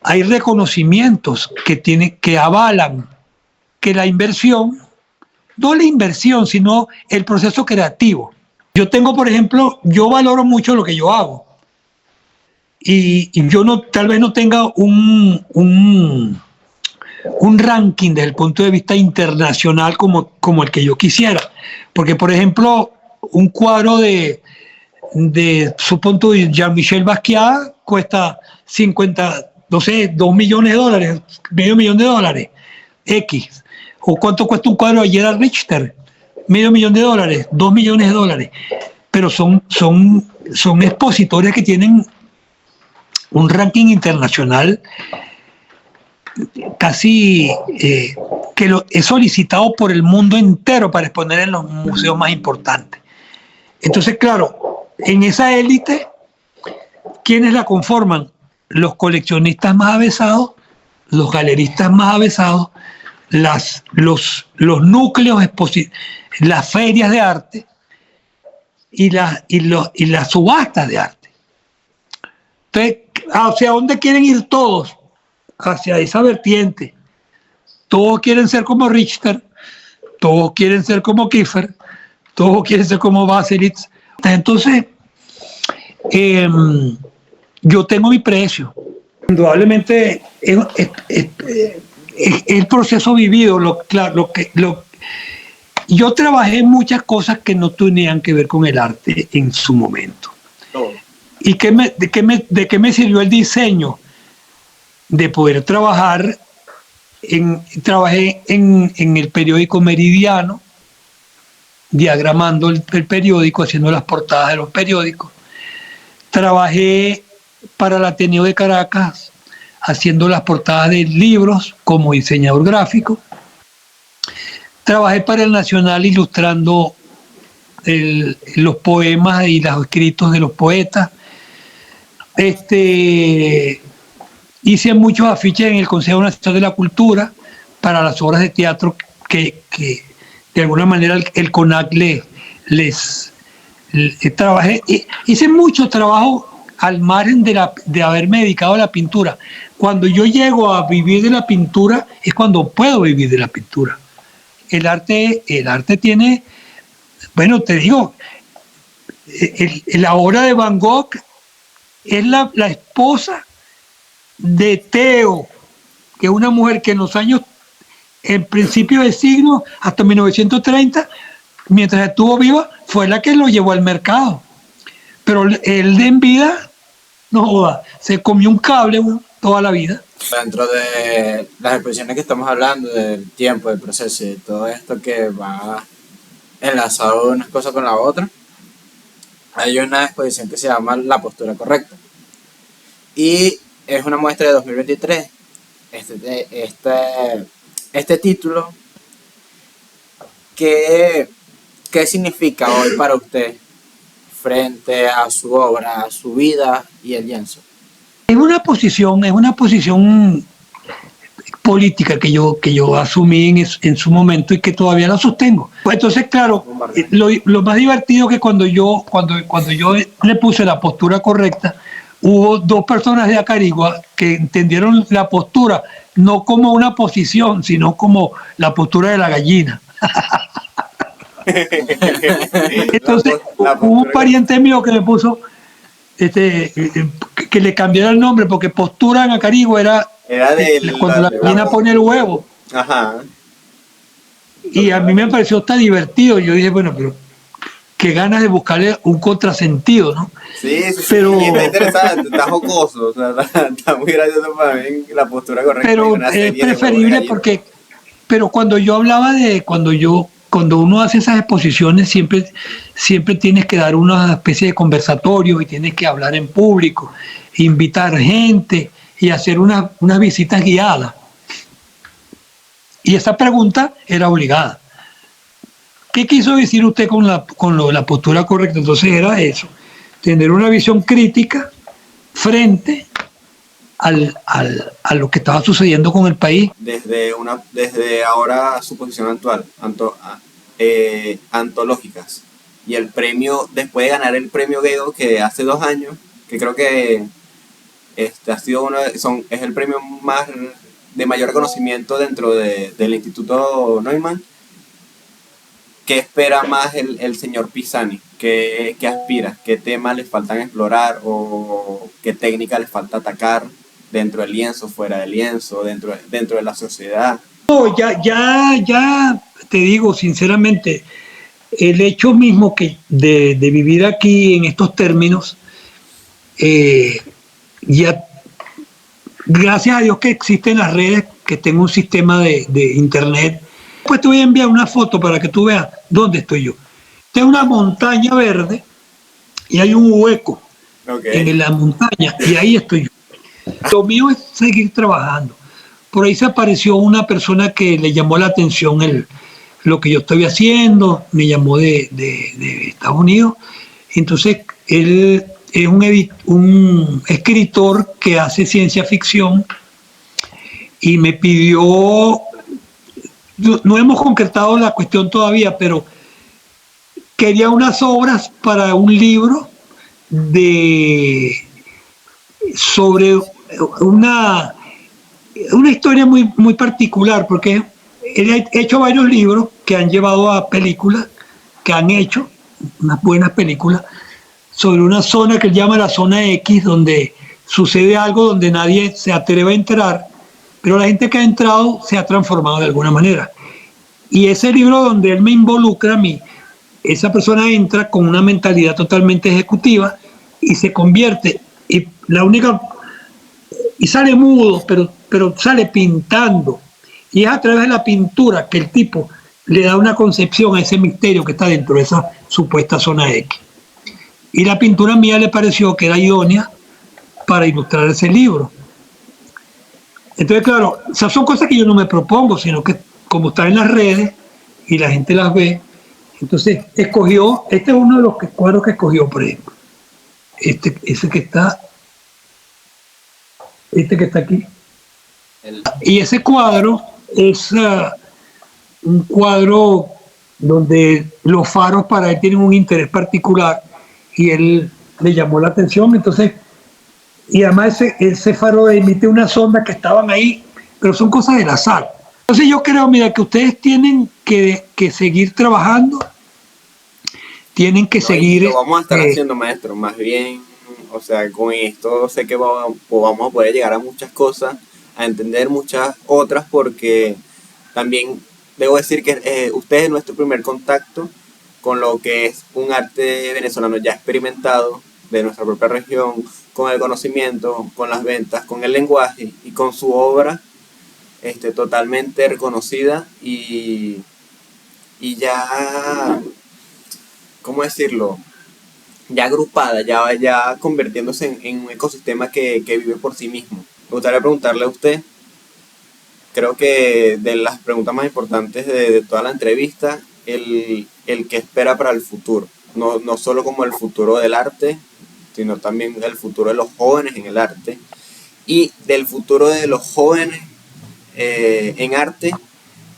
hay reconocimientos que avalan que la inversión, no la inversión, sino el proceso creativo. Yo tengo, por ejemplo, yo valoro mucho lo que yo hago. Y yo tal vez no tenga un ranking desde el punto de vista internacional como el que yo quisiera. Porque, por ejemplo, un cuadro de su punto de Jean-Michel Basquiat cuesta 2 millones de dólares, medio millón de dólares, X. ¿O cuánto cuesta un cuadro de Gerhard Richter? Medio millón de dólares, 2 millones de dólares. Pero son expositores que tienen un ranking internacional casi que es solicitado por el mundo entero para exponer en los museos más importantes. Entonces, claro, en esa élite, ¿quiénes la conforman? Los coleccionistas más avesados, los galeristas más avesados, los núcleos, las ferias de arte y las subastas de arte. Entonces, ¿hacia dónde quieren ir todos? Hacia esa vertiente. Todos quieren ser como Richter, todos quieren ser como Kiefer, todos quieren ser como Baselitz. Entonces, yo tengo mi precio. Indudablemente es el proceso vivido. Yo trabajé en muchas cosas que no tenían que ver con el arte en su momento. Oh. ¿Y de qué me sirvió el diseño? De poder trabajar. Trabajé en el periódico Meridiano, diagramando el periódico, haciendo las portadas de los periódicos. Trabajé para el Ateneo de Caracas, haciendo las portadas de libros como diseñador gráfico. Trabajé para el Nacional ilustrando los poemas y los escritos de los poetas. Hice muchos afiches en el Consejo Nacional de la Cultura para las obras de teatro que de alguna manera el CONAC les trabajé. Hice mucho trabajo al margen de haberme dedicado a la pintura. Cuando yo llego a vivir de la pintura es cuando puedo vivir de la pintura. El arte tiene, bueno, te digo, la obra de Van Gogh es la esposa de Theo, que es una mujer que en los años, en principio del siglo, hasta 1930, mientras estuvo viva, fue la que lo llevó al mercado. Pero él en vida, no joda, se comió un cable toda la vida. Dentro de las exposiciones que estamos hablando, del tiempo, del proceso y todo esto que va enlazado una cosa con la otra, hay una exposición que se llama La Postura Correcta. Y es una muestra de 2023. Este título, ¿qué significa hoy para usted frente a su obra, a su vida y el lienzo? Es una posición política que yo asumí en su momento y que todavía la sostengo. Pues entonces, claro, lo más divertido que cuando yo le puse La Postura Correcta, hubo dos personas de Acarigua que entendieron la postura no como una posición, sino como la postura de la gallina. Entonces, hubo un pariente mío que le puso que le cambiara el nombre, porque postura en Acarigua era cuando la gallina pone el huevo. Ajá. Y a mí me pareció hasta divertido. Yo dije, bueno, pero qué ganas de buscarle un contrasentido, ¿no? Sí, pero, está interesante, está jocoso, o sea, está muy gracioso para mí La Postura Correcta. Pero es preferible pero cuando yo hablaba de, cuando uno hace esas exposiciones, siempre tienes que dar una especie de conversatorio y tienes que hablar en público, invitar gente y hacer unas visitas guiadas. Y esa pregunta era obligada. ¿Qué quiso decir usted con la postura correcta? Entonces era eso, tener una visión crítica frente a lo que estaba sucediendo con el país. Desde ahora su posición actual, antológicas. Y el premio, después de ganar el premio Gego, que hace 2 años, que creo que ha sido es el premio más de mayor reconocimiento dentro del Instituto Neumann. ¿Qué espera más el señor Pisani? ¿Qué aspira? ¿Qué temas les faltan explorar? ¿O qué técnica les falta atacar dentro del lienzo, fuera del lienzo, dentro de la sociedad? No, ya te digo sinceramente, el hecho mismo de vivir aquí en estos términos, ya gracias a Dios que existen las redes, que tengo un sistema de internet. Pues te voy a enviar una foto para que tú veas dónde estoy yo. Tengo una montaña verde y hay un hueco en la montaña y ahí estoy yo. Lo mío es seguir trabajando. Por ahí se apareció una persona que le llamó la atención lo que yo estoy haciendo, me llamó de Estados Unidos. Entonces, él es un escritor que hace ciencia ficción y me pidió, no hemos concretado la cuestión todavía, pero quería unas obras para un libro sobre una historia muy particular, porque él ha hecho varios libros que han llevado a películas, que han hecho unas buenas películas, sobre una zona que él llama la zona X, donde sucede algo donde nadie se atreve a entrar, pero la gente que ha entrado se ha transformado de alguna manera. Y ese libro donde él me involucra a mí, esa persona entra con una mentalidad totalmente ejecutiva y se convierte, y sale mudo, pero sale pintando. Y es a través de la pintura que el tipo le da una concepción a ese misterio que está dentro de esa supuesta zona X. Y la pintura mía le pareció que era idónea para ilustrar ese libro. Entonces, claro, esas son cosas que yo no me propongo, sino que como está en las redes y la gente las ve, entonces escogió, este es uno de los cuadros que escogió, por ejemplo. Ese que está aquí. Y ese cuadro es un cuadro donde los faros para él tienen un interés particular y él le llamó la atención, entonces, y además ese faro emite unas ondas que estaban ahí, pero son cosas del azar. Entonces yo creo, mira, que ustedes tienen que seguir trabajando, tienen que seguir... Lo vamos a estar haciendo, maestro, más bien, o sea, con esto sé que vamos a poder llegar a muchas cosas, a entender muchas otras, porque también debo decir que usted es nuestro primer contacto con lo que es un arte venezolano ya experimentado de nuestra propia región, con el conocimiento, con las ventas, con el lenguaje y con su obra totalmente reconocida y ya, ¿cómo decirlo? Ya agrupada, ya convirtiéndose en un ecosistema que vive por sí mismo. Me gustaría preguntarle a usted, creo que de las preguntas más importantes de toda la entrevista, el que espera para el futuro, no solo como el futuro del arte, sino también el futuro de los jóvenes en el arte y del futuro de los jóvenes en arte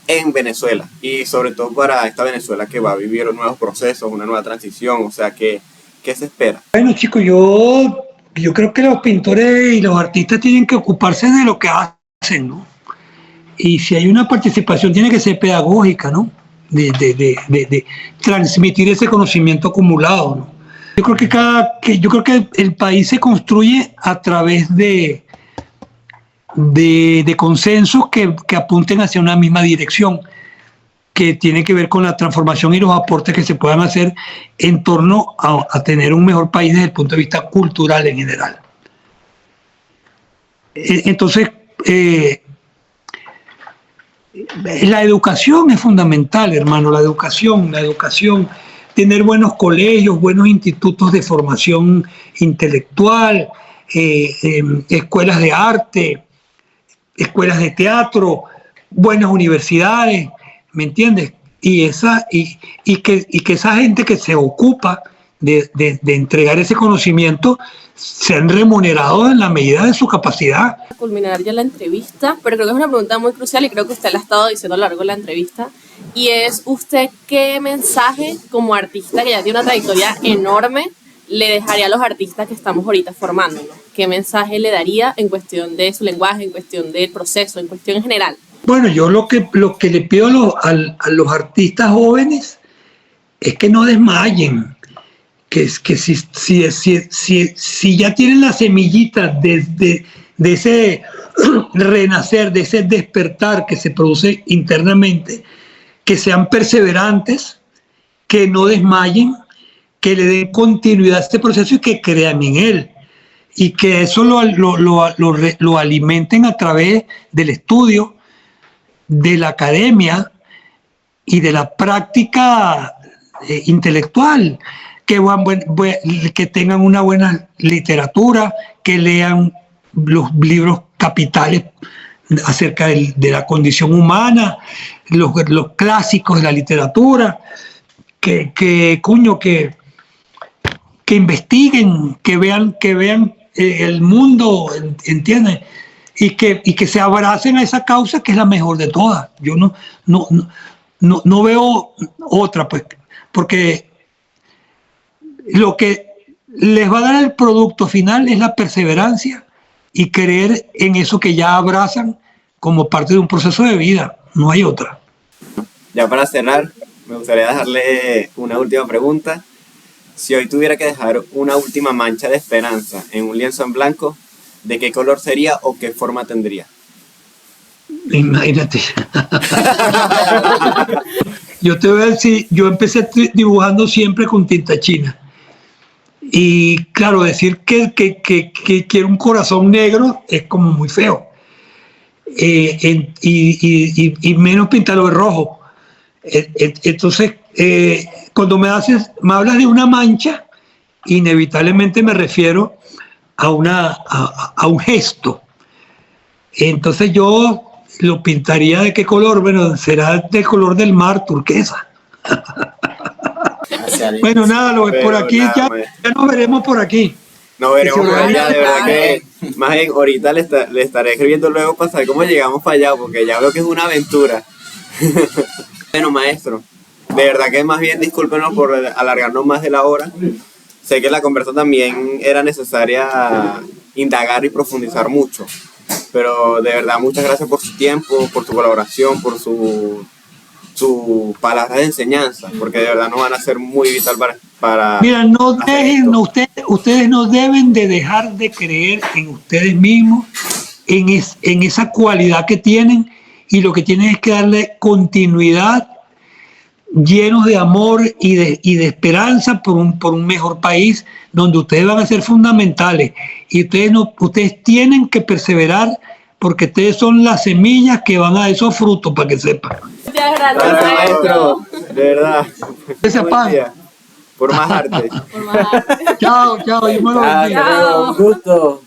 en Venezuela, y sobre todo para esta Venezuela que va a vivir nuevos procesos, una nueva transición, o sea, ¿qué se espera? Bueno, chicos, yo creo que los pintores y los artistas tienen que ocuparse de lo que hacen, ¿no? Y si hay una participación, tiene que ser pedagógica, ¿no? De transmitir ese conocimiento acumulado, ¿no? Yo creo que el país se construye a través de consensos que apunten hacia una misma dirección, que tiene que ver con la transformación y los aportes que se puedan hacer en torno a tener un mejor país desde el punto de vista cultural en general. Entonces, La educación es fundamental, hermano, la educación, tener buenos colegios, buenos institutos de formación intelectual, escuelas de arte, escuelas de teatro, buenas universidades, ¿me entiendes? Y que esa gente que se ocupa de entregar ese conocimiento sean remunerados en la medida de su capacidad. Culminar ya la entrevista, pero creo que es una pregunta muy crucial y creo que usted la ha estado diciendo a lo largo de la entrevista, y es usted qué mensaje como artista que ya tiene una trayectoria enorme le dejaría a los artistas que estamos ahorita formándonos. ¿Qué mensaje le daría en cuestión de su lenguaje, en cuestión del proceso, en cuestión en general? Bueno, yo lo que le pido a los artistas jóvenes es que no desmayen, que si ya tienen la semillita de ese renacer, de ese despertar que se produce internamente, que sean perseverantes, que no desmayen, que le den continuidad a este proceso y que crean en él. Y que eso lo alimenten a través del estudio, de la academia y de la práctica intelectual. Que tengan una buena literatura, que lean los libros capitales acerca de la condición humana, los clásicos de la literatura, que investiguen, que vean el mundo, ¿entiendes? Y que se abracen a esa causa que es la mejor de todas. Yo no veo otra, pues, porque lo que les va a dar el producto final es la perseverancia y creer en eso que ya abrazan como parte de un proceso de vida. No hay otra. Ya para cerrar, me gustaría dejarle una última pregunta. Si hoy tuviera que dejar una última mancha de esperanza en un lienzo en blanco, ¿de qué color sería o qué forma tendría? Imagínate. Yo te voy a decir, yo empecé dibujando siempre con tinta china. Y claro, decir que quiero un corazón negro es como muy feo. Y menos pintarlo de rojo. Entonces, cuando me hablas de una mancha, inevitablemente me refiero a un gesto. Entonces yo lo pintaría ¿de qué color? Bueno, será del color del mar, turquesa. Bueno, nada, por aquí ya nos veremos por aquí. Nos veremos por allá, de verdad que más bien ahorita le estaré escribiendo luego para saber cómo llegamos para allá, porque ya veo que es una aventura. Bueno, maestro, de verdad que más bien discúlpenos por alargarnos más de la hora. Sé que la conversa también era necesaria indagar y profundizar mucho, pero de verdad muchas gracias por su tiempo, por su colaboración, por su palabras de enseñanza, porque de verdad nos van a ser muy vital para Mira, ustedes no deben de dejar de creer en ustedes mismos, en esa cualidad que tienen, y lo que tienen es que darle continuidad, llenos de amor y de esperanza por un mejor país donde ustedes van a ser fundamentales, y ustedes tienen que perseverar, porque ustedes son las semillas que van a dar esos frutos, para que sepan. Muchas gracias, Gracias, maestro, de verdad. Buen día. Por más arte. Por más arte. Chao, Dios me lo bendiga. Chao. Un gusto.